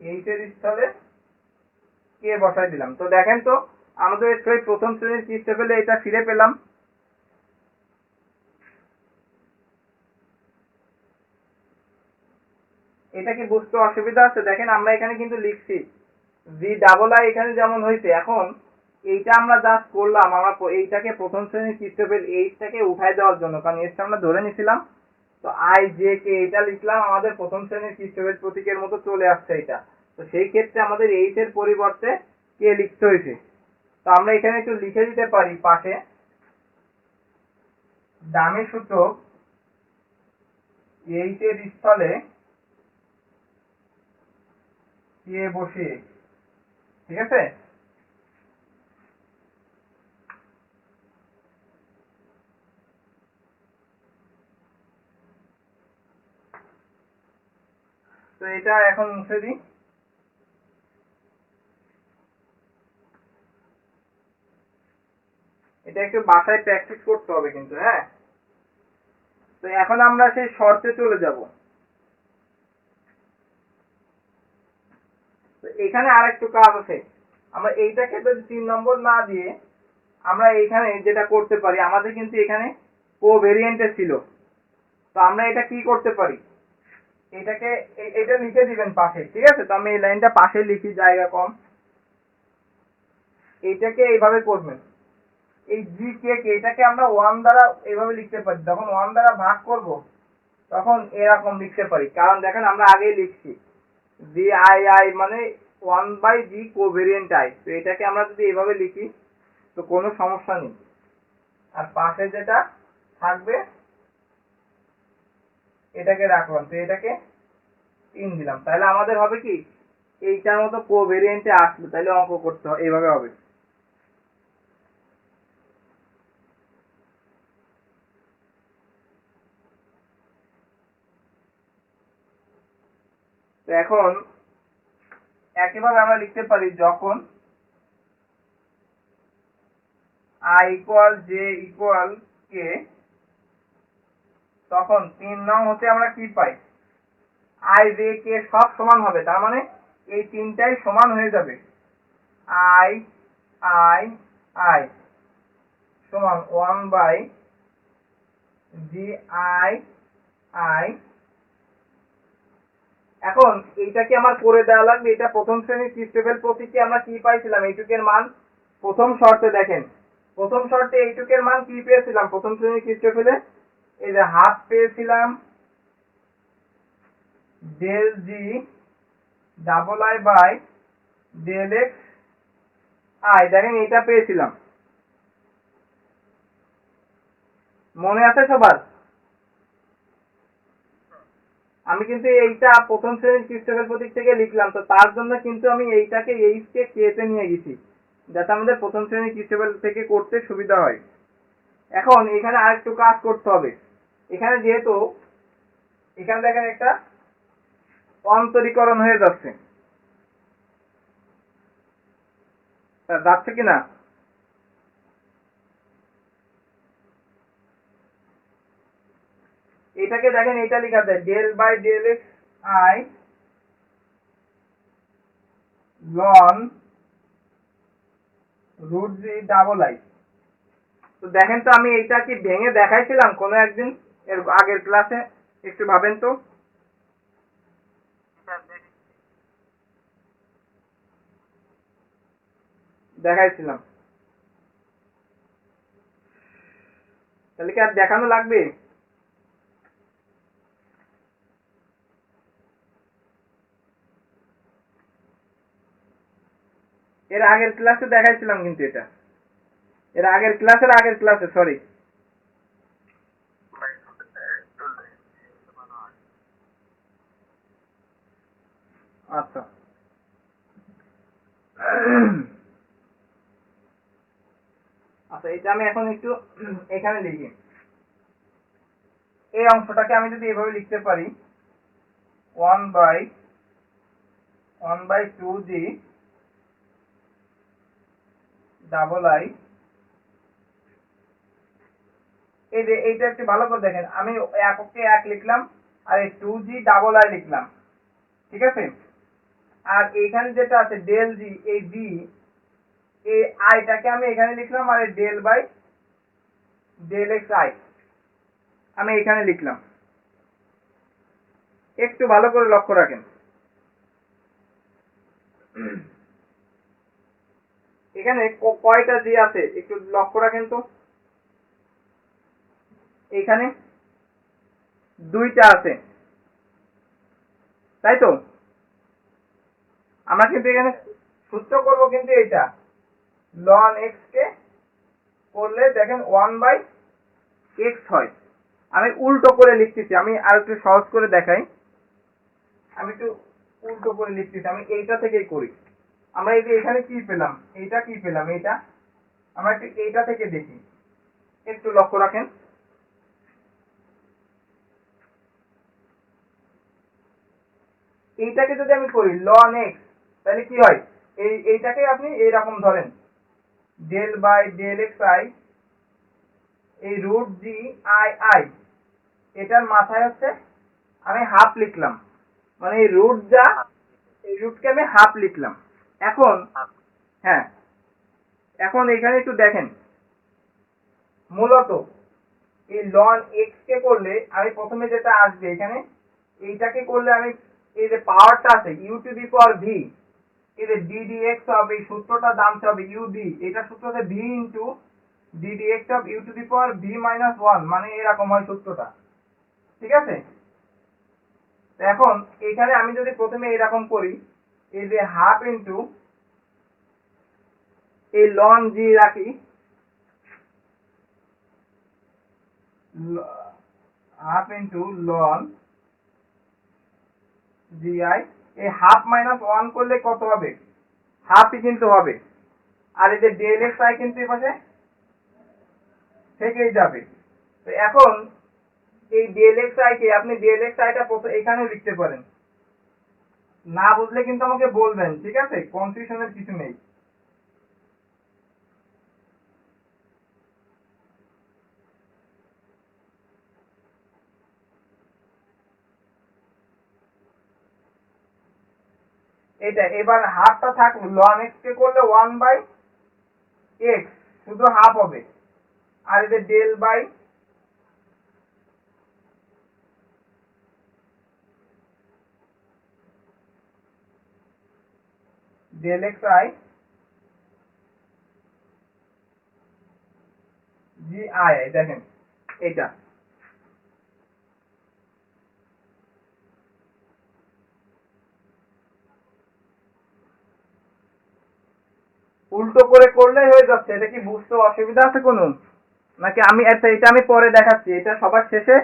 H এর স্থলে K বসাই দিলাম। তো দেখেন তো আমাদের প্রথম শ্রেণীর ক্রিস্টোফেলে এটা ফিরে পেলাম। এটা কি বুঝতে অসুবিধা আছে? দেখেন আমরা এখানে কিন্তু লিখছি জি ডাবল আই এখানে যেমন হয়েছে। এখন এইটা আমরা জাস্ট করলাম, আমরা এইটাকে প্রথম শ্রেণীর ক্রিস্টোফেল এইটাকে উঠাই দেওয়ার জন্য, কারণ এসটা আমরা ধরে নিছিলাম। তো IJK এটা লিখলাম, আমাদের প্রথম শ্রেণীর ক্রিস্টোফেল প্রতীকের মতো চলে আসছে এটা। তো সেই ক্ষেত্রে আমাদের H এর পরিবর্তে K লিখতে হয়েছে। তো আমরা এখানে একটু লিখে দিতে পারি পাশে দামি সূচক H এর স্থলে K বসিয়ে, ঠিক আছে? তো এটা এখন মুছে দিই। এটা একটু বাসায় প্র্যাকটিস করতে হবে কিন্তু, হ্যাঁ? তো এখন আমরা সেই শর্তে চলে যাব। তো এখানে আরেকটু কাজ আছে। আমরা এইটাকে যদি 3 নম্বর না দিয়ে আমরা এইখানে যেটা করতে পারি, আমাদের কিন্তু এখানে কোভেরিয়েন্টে ছিল। তো আমরা এটা কি করতে পারি? এটাকে এটা লিখে দিবেন পাশে, ঠিক আছে? তো আমি এই লাইনটা পাশে লিখি, জায়গা কম। এইটাকে এইভাবে করবেন, এই GK এটাকে আমরা 1 দ্বারা এইভাবে লিখতে পারি। যখন 1 দ্বারা ভাগ করব তখন এরকম লিখতে পারি, কারণ দেখেন আমরা আগেই লিখছি জি আই আই মানে 1/g কোভেরিয়েন্ট আই। তো এটাকে আমরা যদি এভাবে লিখি তো কোনো সমস্যা নেই। আর পাশে যেটা থাকবে এটাকে রাখলাম, তো এটাকে 3 দিলাম, তাহলে আমাদের হবে কি এইটার মতো কোভেরিয়েন্টে আসবে, তাহলে অঙ্ক করতে হবে এইভাবে হবে। তো এখন একইভাবে আমরা লিখতে পারি যখন i equal J equal K, তখন 3 নং হতে আমরা কি পাই, i জে কে সব সমান হবে, তার মানে এই তিনটাই সমান হয়ে যাবে। i i i সমান 1/gi i। এখন এইটাকে আমার করে দেওয়া লাগবে, এটা প্রথম শ্রেণীর ক্রিস্টোফেল প্রতীকে আমরা কি পাইছিলাম, এইটুকের মান প্রথম শর্তে দেখেন, প্রথম শর্তে এইটুকের মান কি পেয়েছিলাম প্রথম শ্রেণীর ক্রিস্টোফেলে, এই যে হাফ পেয়েছিলাম del G double I by del X I, দেখেন এটা পেয়েছিলাম, মনে আছে সবার? আমি কিন্তু এইটা প্রথম শ্রেণীর ক্রিস্টোফেল প্রতীক থেকে লিখলাম, তো তার জন্য কিন্তু আমি এইটাকে এইচ কে কে তে নিয়ে গেছি, যাতে আমাদের প্রথম শ্রেণীর ক্রিস্টোফেল থেকে করতে সুবিধা হয়। এখন এখানে আরেকটু কাজ করতে হবে, এখানে যেহেতু এখানে দেখেন একটা অন্তরীকরণ হয়ে যাচ্ছে, যাচ্ছে কিনা, এটাকে দেখেন এটা লেখা যায় del by del X I ln root G double I. তো দেখেন তো আমি এইটা কি ভেঙে দেখাইছিলাম কোনো একদিন এর আগের ক্লাসে, একটু ভাবেন তো। দেখাইছিলাম, তাহলে কি আর দেখানো লাগবে? এর আগের ক্লাসে দেখাইছিলাম কিন্তু এটা, এর আগের ক্লাসে সরি। আচ্ছা আচ্ছা, এটা আমি এখন একটু এখানে লিখি, এই অংশটাকে আমি যদি এভাবে লিখতে পারি 1/2g ডাবল আই, এই যে এইটা একটু ভালো করে দেখেন, আমি এককে 1 লিখলাম আর এই 2g ডাবল আই লিখলাম, ঠিক আছে। আর এইখানে যেটা আছে ডেল জি, এই জি এই আইটাকে আমি এখানে লিখলাম, আর এই del by del X I আমি এখানে লিখলাম, একটু ভালো করে লক্ষ্য রাখেন। এখানে কয়টা জি আছে একটু লক্ষ্য রাখেন তো, এখানে 2টা আছে, তাই তো। আমরা কিন্তু এখানে সূত্র করব কিন্তু এইটা লন এক্স কে করলে দেখেন 1/x হয়। আমি উল্টো করে লিখতেছি, আমি আর একটু সহজ করে দেখাই, আমি একটু উল্টো করে লিখতেছি, আমি এইটা থেকেই করি। আমরা এই যে এখানে কি পেলাম, এইটা কি পেলাম, এইটা আমরা একটু এইটা থেকে দেখি, একটু লক্ষ্য রাখেন। এইটাকে যদি আমি করি লন এক্স, তাহলে কি হয়, এইটাকে আপনি এইরকম ধরেন del by del X I, এই রুট জি আই আই, এটার মাথায় হচ্ছে আমি হাফ লিখলাম, মানে এই রুট যা, এই রুটকে আমি হাফ লিখলাম। এখন হ্যাঁ, এখন এখানে একটু দেখেন, মূলত এই লন এক্স কে করলে আমি প্রথমে যেটা আসবে এখানে, এইটাকে করলে আমি এই যে পাওয়ারটা আছে U to the power V, এই যে ডিডিএক্স হবে, এই সূত্রটার দাম হবে ইউবি, এটা সূত্র হচ্ছে V into DDX of U to the power V minus 1, মানে এরকম হয় সূত্রটা, ঠিক আছে। এখন এখানে আমি যদি প্রথমে এরকম করি, এই যে হাফ ইন্টু এই লন জি রাখি, half into loan G I, এই হাফ মাইনাস ওয়ান করলে কত হবে? হাফই কিন্তু হবে। আর এই যে ডেল এক্স আই কিন্তু এই পাশে থেকেই যাবে। তো এখন এই ডেল এক্স আই কে আপনি ডেল এক্স আইটা এখানেও লিখতে পারেন। না বুঝলে কিন্তু আমাকে বলবেন, ঠিক আছে? কনফিউশনের কিছু নেই। এটা এবার হাফটা থাকলো, লন এক্স কে করলে 1/x শুধু হাফ হবে। আর এই যে del by del X I G I, দেখেন এটা উল্টো করে করলেই হয়ে যাচ্ছে। এটা কি বুঝতে অসুবিধা আছে কোনো? নাকি আমি এটা আমি পরে দেখাচ্ছি, এটা সবার শেষে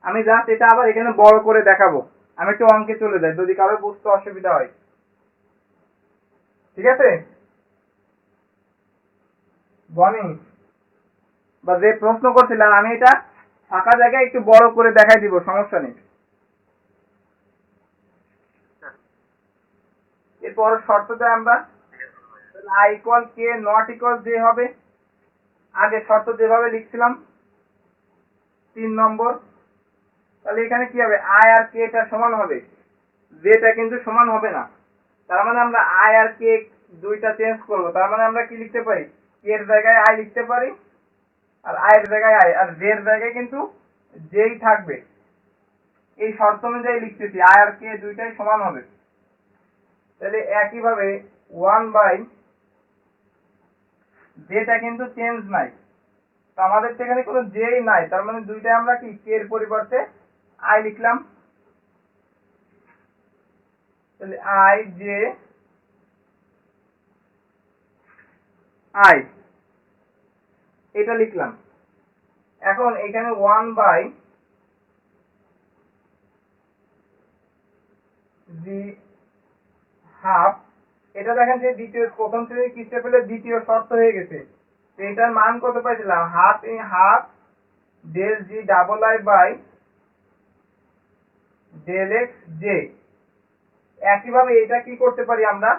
আমি জাস্ট এটা আবার এখানে বড় করে দেখাবো। আমি একটু অঙ্কে চলে যাই যদি কারো বুঝতে অসুবিধা হয়, ঠিক আছে? বনি বা যে প্রশ্ন করছিলাম, আমি এটা ফাঁকা জায়গায় একটু বড় করে দেখাই দিব, সমস্যা নেই। এরপর শর্তটা আমরা I equal K not equal J হবে। আগে শর্ত যেভাবে লিখছিলাম 3 নম্বর, তাহলে এখানে কি হবে? আই আর কে টা সমান হবে, জেটা কিন্তু সমান হবে না। তার মানে আমরা আই আর কে দুইটা চেঞ্জ করব। তার মানে আমরা কি লিখতে পারি? কে এর জায়গায় আই লিখতে পারি, আর আই এর জায়গায় আই, আর জে এর জায়গায় কিন্তু জেই থাকবে। এই শর্ত অনুযায়ী লিখতেছি আই আর কে দুইটাই সমান হবে। তাহলে একইভাবে 1/, জেটা কিন্তু চেঞ্জ নাই, তো আমাদের সেখানে কোনো জেই নাই, তার মানে দুইটাই আমরা কি কে এর পরিবর্তে আই লিখলাম। তাহলে আই জে আই এটা লিখলাম। এখন এখানে 1/, জি হাফ, এটা দেখেন যে প্রথম শ্রেণীর ক্রিস্টেফেলের দ্বিতীয় শর্ত হয়ে গেছে। তো এটার মান কত পাইছিলাম? Half del G double I by del X J. একইভাবে এটা কি করতে পারি আমরা?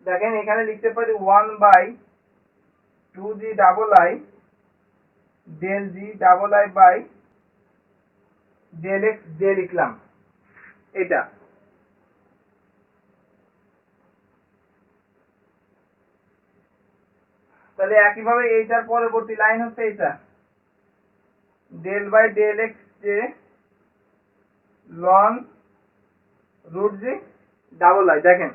দেখেন এখানে লিখতে পারি 1/2g double I del G double I by del X J লিখলাম এটা। তাহলে একইভাবে এইটার পরবর্তী লাইন হচ্ছে এটা, del by del X J ln root G double I. দেখেন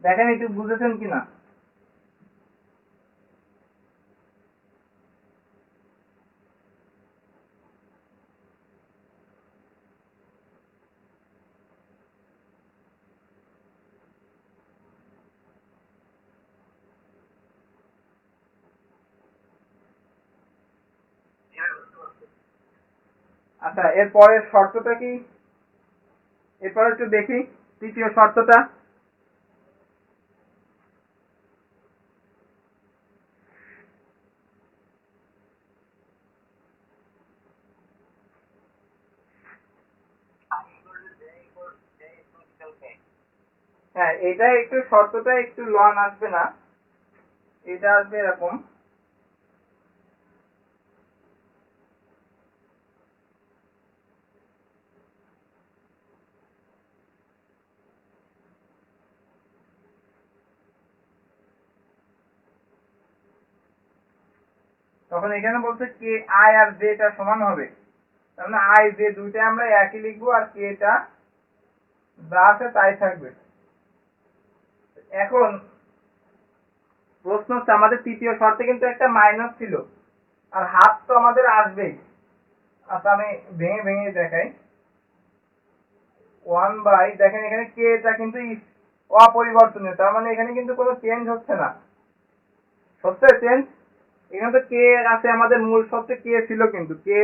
দেখেন একটু বুঝেছেন কিনা? আচ্ছা, এরপরের শর্তটা কি? এরপর একটু দেখি তৃতীয় শর্তটা। হ্যাঁ, এটা একটু শর্তটা একটু লন আসবে না, এটা আসবে এরকম। তখন এখানে বলছে কে আই আর জে টা সমান হবে, তার মানে আই জে দুইটাই আমরা একই লিখবো, আর কে টা যা আছে তাই থাকবে। এখন প্রশ্ন হচ্ছে আমাদের তৃতীয় শর্তে কিন্তু একটা মাইনাস ছিল, আর হাফ তো আমাদের আসবেই। আচ্ছা আমি ভেঙে ভেঙে দেখাই। 1 বাই, দেখেন এখানে কে টা কিন্তু অপরিবর্তনীয়, তার মানে এখানে কিন্তু কোনো চেঞ্জ হচ্ছে না। হচ্ছে চেঞ্জ? এখানে তো কে আছে, আমাদের মূল শর্তে কে ছিল, কিন্তু কে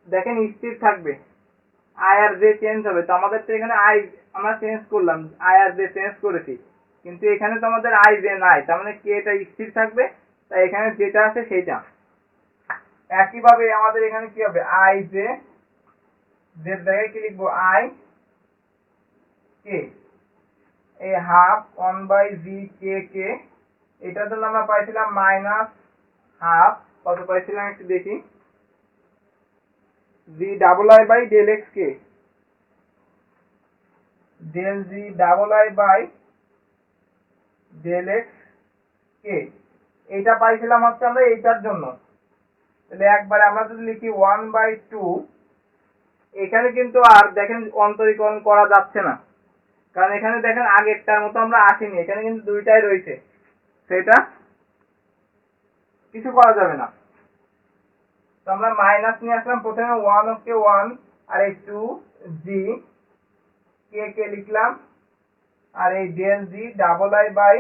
দেখেন স্থির থাকবে, আই আর জে চেঞ্জ হবে। তো আমাদের তো এখানে আই আমরা চেঞ্জ করলাম, আই আর জে চেঞ্জ করেছি, কিন্তু এখানে তো আমাদের আই জে নাই, তার মানে কে টা স্থির থাকবে, তাই এখানে যেটা আছে সেইটা। একইভাবে আমাদের এখানে কি হবে, আই জে, জের জায়গায় কি লিখবো, আই কে, এই হাফ 1/জি কে কে, এটার জন্য আমরা পাইছিলাম মাইনাস হাফ, কত পাইছিলাম একটু দেখি, G double I by del X K, del G double I by del X K, এইটা পাইছিলাম হচ্ছে আমরা এইটার জন্য। তাহলে একবারে আমরা যদি লিখি 1/2, এখানে কিন্তু আর দেখেন অন্তরীকরণ করা যাচ্ছে না, কারণ এখানে দেখেন আগেরটার মতো আমরা আসিনি, এখানে কিন্তু দুইটাই রয়েছে, সেটা কিছু করা যাবে না। তো আমরা মাইনাস নিয়ে আসলাম, প্রথমে 1 আর এই 2 জি কে কে লিখলাম, আর এই del G double I by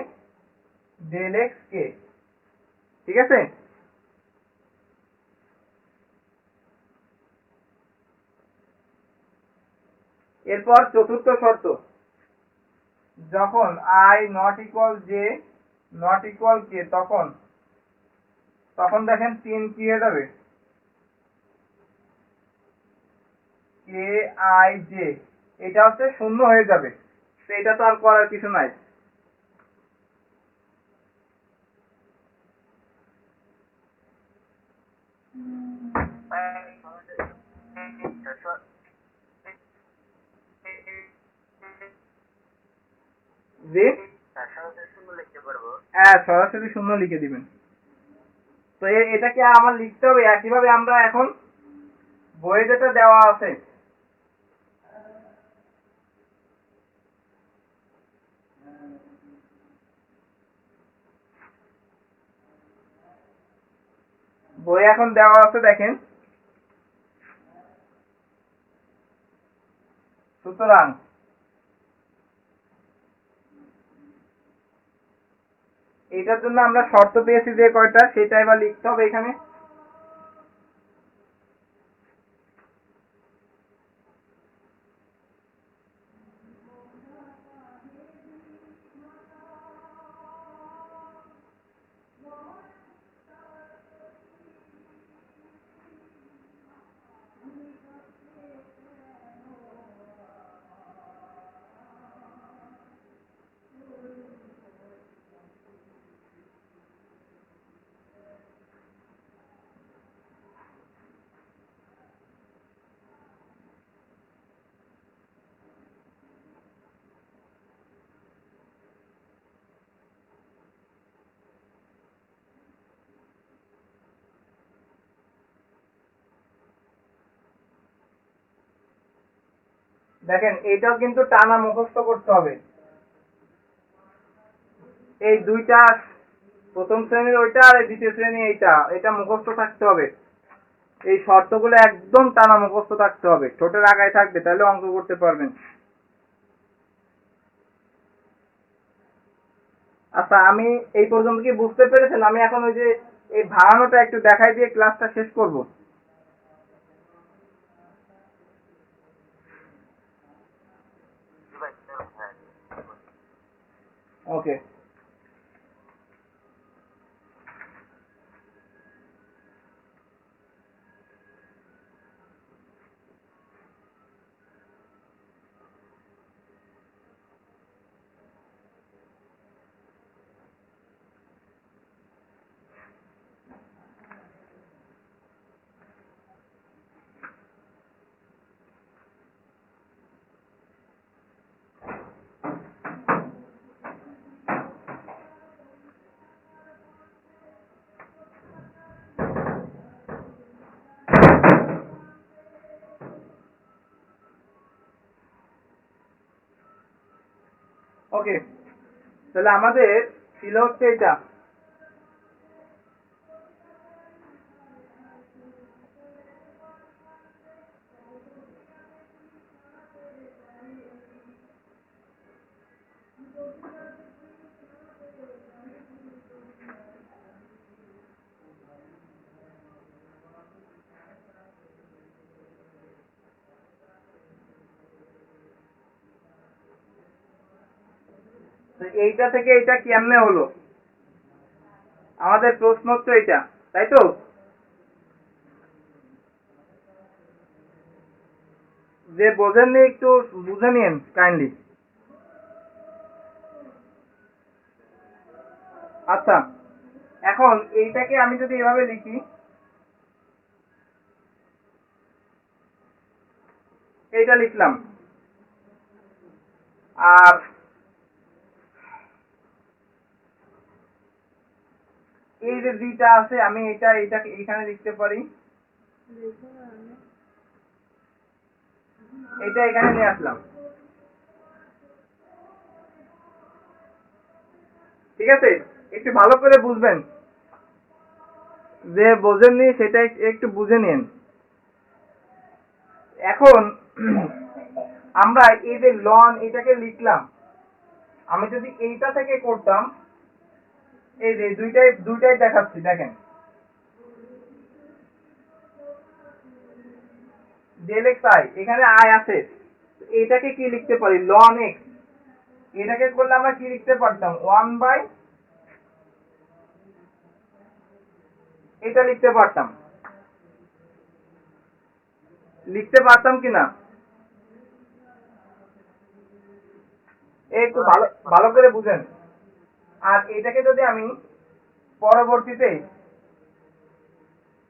del X K, ঠিক আছে। এরপর চতুর্থ শর্ত, যখন I not equal J not equal K, তখন দেখেন 3 কি হয়ে যাবে, কে আই জে, এটা হচ্ছে শূন্য হয়ে যাবে। তো এটা তো আর করার কিছু নাই। জি হ্যাঁ, সরাসরি শূন্য লিখে দিবেন। তো এটাকে আমার লিখতে হবে একইভাবে আমরা এখন বইয়ে যেটা দেওয়া আছে, বই এখন দেওয়া আছে দেখেন। সুতরাং এটার জন্য আমরা শর্ত পেয়েছি যে কয়টা, সেটা এবার লিখতে হবে এখানে। দেখেন এটাও কিন্তু টানা মুখস্থ করতে হবে, এই দুইটা, প্রথম শ্রেণীর ওইটা আর দ্বিতীয় শ্রেণী এটা মুখস্থ থাকতে হবে। এই শর্তগুলো একদম টানা মুখস্থ থাকতে হবে, ঠোঁটের আগায় থাকবে, তাহলে অঙ্ক করতে পারবেন। আচ্ছা আমি এই পর্যন্ত কি বুঝতে পেরেছেন? আমি এখন ওই যে এই ভাঙানোটা একটু দেখাই দিয়ে ক্লাসটা শেষ করব। ওকে। ওকে, তাহলে আমাদের ছিল হচ্ছে এটা, তো এইটা থেকে এটা কেমনে হলো, আমাদের প্রশ্ন তো এটা, তাই তো? যে বোঝেননি একটু বুঝে নিন কাইন্ডলি। আচ্ছা, এখন এইটাকে আমি যদি এভাবে লিখি, এইটা লিখলাম, আর এই যে দুইটা আছে আমি এটাকে এখানে লিখতে পারি, এটা এখানে নিয়ে আসলাম। ঠিক আছে, একটু ভালো করে বুঝবেন, যে বোঝেননি সেটা একটু বুঝে নিন। এখন আমরা এই যে লন এটাকে লিখলাম, আমি যদি এইটা থেকে করতাম, এই যে দুইটাই দেখাচ্ছি দেখেন, ডেল এক্স আই, এখানে আই আছে, এটাকে কি লিখতে পারি, লন এক্স। এটাকে করলে আমরা কি লিখতে পারতাম, 1/, এটা লিখতে পারতাম কিনা, একটু ভালো ভালো করে বুঝেন। আর এটাকে যদি আমি পরবর্তীতে,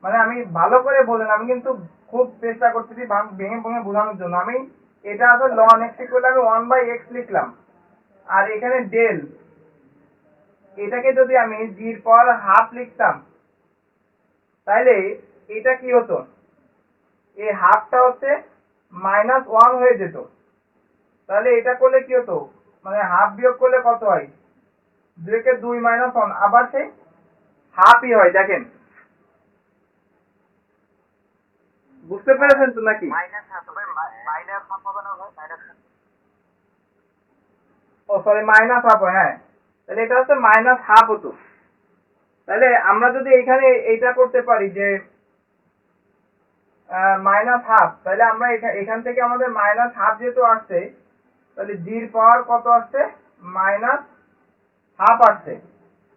মানে আমি ভালো করে বলেন, আমি কিন্তু খুব চেষ্টা করতেছি ভেঙে ভেঙে বোঝানোর জন্য। আমি এটা আসলে লন এক্স করলে আমি 1/x লিখলাম, আর এখানে ডেল, এটাকে যদি আমি জির পর হাফ লিখতাম, তাইলে এটা কি হতো, এই হাফটা হচ্ছে -1 হয়ে যেত। তাহলে এটা করলে কি হতো, মানে হাফ বিয়োগ করলে কত হয়, 2 কে 2 -1, আবার সেই হাফই হয়। দেখেন, বুঝতে পেরেছেন তো নাকি? মাইনাস হাফ হবে না ভাই? ও সরি, -1/2, হ্যাঁ, তাহলে এটা হচ্ছে -1/2 হতো। তাহলে আমরা যদি এখানে এইটা করতে পারি যে -1/2, তাহলে আমরা এখান থেকে আমাদের -1/2 যেহেতু আসছে, তাহলে জির পাওয়ার কত আসছে, -1/2 আসছে।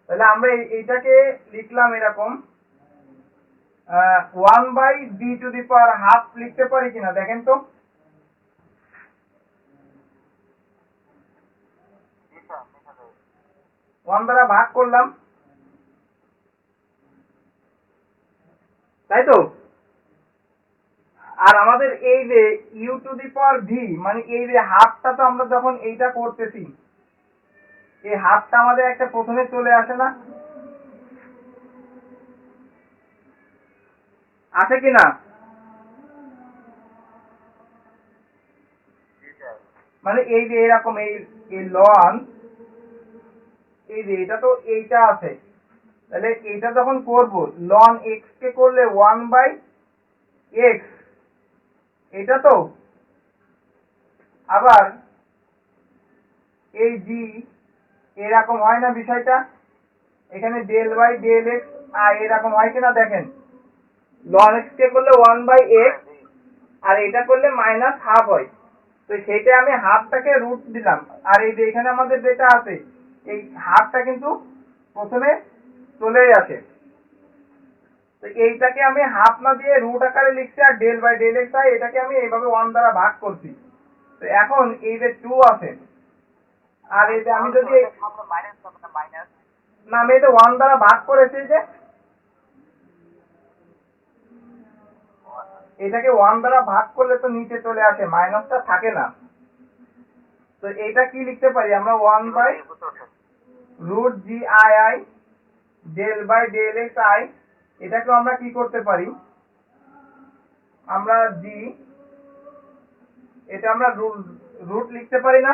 তাহলে আমরা এইটাকে লিখলাম এরকম, 1/d⁻½ লিখতে পারি কিনা দেখেন তো। 1 দ্বারা ভাগ করলাম, তাই তো? আর আমাদের এই যে u⁴v, মানে এই যে হাফটা, তো আমরা যখন এইটা করতেছি, এই হাফটা আমাদের একটা প্রথমে চলে আসে না, আসে কিনা? মানে এই যে এরকম এই লন, এই যে এটা তো এইটা আছে, তাহলে এটা যখন করব, লন এক্স কে করলে 1/x, এটা তো আবার এই জি এরকম হয় না বিষয়টা, এখানে del/dlx এরকম হয় কিনা দেখেন, লন এক্স কে করলে 1/x, আর এটা করলে -1/2 হয়। তো সেটা আমি হাফটাকে রুট দিলাম, আর এই যে এখানে আমাদের যেটা আছে, এই হাফটা কিন্তু প্রথমে চলেই আসে। তো এইটাকে আমি হাফ না দিয়ে রুট আকারে লিখছি, আর del/dlx এটাকে আমি এইভাবে 1 দ্বারা ভাগ করছি। তো এখন এই যে 2 আছে, আর এই যে আমি যদি না, আমি এটা 1 দ্বারা ভাগ করেছি, যে এটাকে 1 দ্বারা ভাগ করলে তো নিচে চলে আসে, মাইনাসটা থাকে না। তো এটা কি লিখতে পারি আমরা, 1/√GII del/dlx, এটাকে আমরা কি করতে পারি, আমরা এটা আমরা রুট লিখতে পারি না।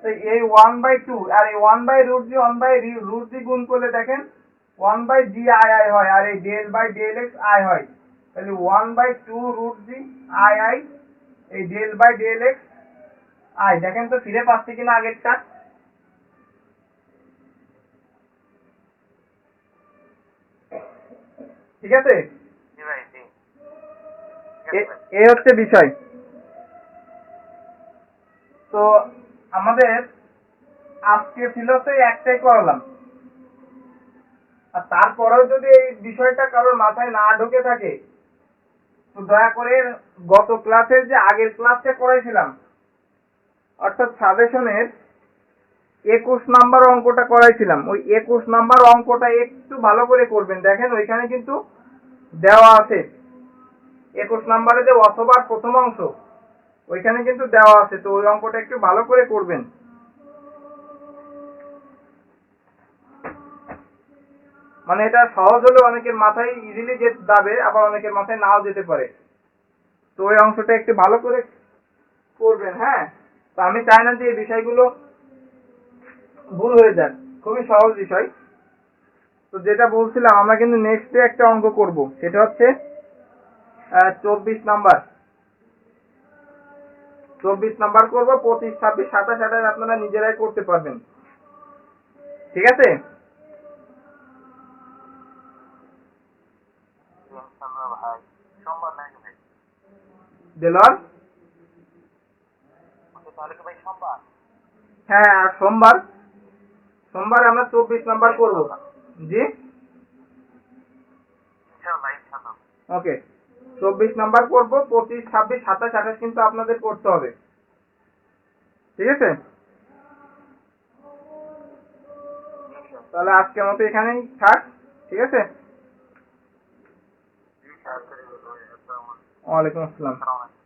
তো এই 1/2, আর এই 1/√G 1/√G গুণ করলে দেখেন 1/GII হয়, আর এই del/dlx হয়। তাহলে 1/2√GII, এই del/dlx দেখেন তো ফিরে পাচ্ছি কিনা আগেরটা। ঠিক আছে? জি ভাই, জি। ঠিক আছে ভাই। এই হচ্ছে বিষয়। তো আমাদের আজকে ছিল তো এই একটাই করালাম। আর তারপরেও যদি এই বিষয়টা কারোর মাথায় না ঢুকে থাকে, তো দয়া করে গত ক্লাসের যে আগের ক্লাসটা করাইছিলাম, অর্থাৎ সাজেশনের 21 নাম্বার অঙ্কটা করাইছিলাম, ওই 21 নাম্বার অঙ্কটা একটু ভালো করে করবেন। দেখেন ওইখানে কিন্তু দেওয়া আছে 21 নাম্বারে যে অথবার প্রথম অংশ, ওইখানে কিন্তু দেওয়া আছে। তো ওই অঙ্কটা একটু ভালো করে করবেন। মানে এটা সহজ হলে অনেকের মাথায় ইজিলি যাবে, আবার অনেকের মাথায় নাও যেতে পারে। তো ওই অংশটা একটু ভালো করে করবেন। হ্যাঁ, তো আমি চাই না যে এই বিষয়গুলো ভুল হয়ে যাক, খুবই সহজ বিষয়। তো যেটা বলছিলাম, আমরা কিন্তু নেক্সটে একটা অঙ্ক করব, সেটা হচ্ছে 24 নাম্বার। 24 নাম্বার করব, 25, 26, 27, 28 আপনারা নিজেরাই করতে পারবেন। ঠিক আছে? ইনশাআল্লাহ ভাই। সোমবার নাকি ভাই? দেলোয়ার? ওকে, তাহলে কি ভাই সোমবার? হ্যাঁ, আর সোমবার আমরা 24 নাম্বার করব। জি, ইনশাআল্লাহ, ইনশাআল্লাহ। ওকে। 24 নাম্বার করব, 25, 26, 27, 28 কিন্তু আপনাদের করতে হবে। ঠিক আছে? তাহলে আজকের মতো এখানেই থাক। ঠিক আছে? জি স্যার, করে দেবো। আসসালামু আলাইকুম। ওয়ালাইকুম আসসালাম। আসসালামু আলাইকুম।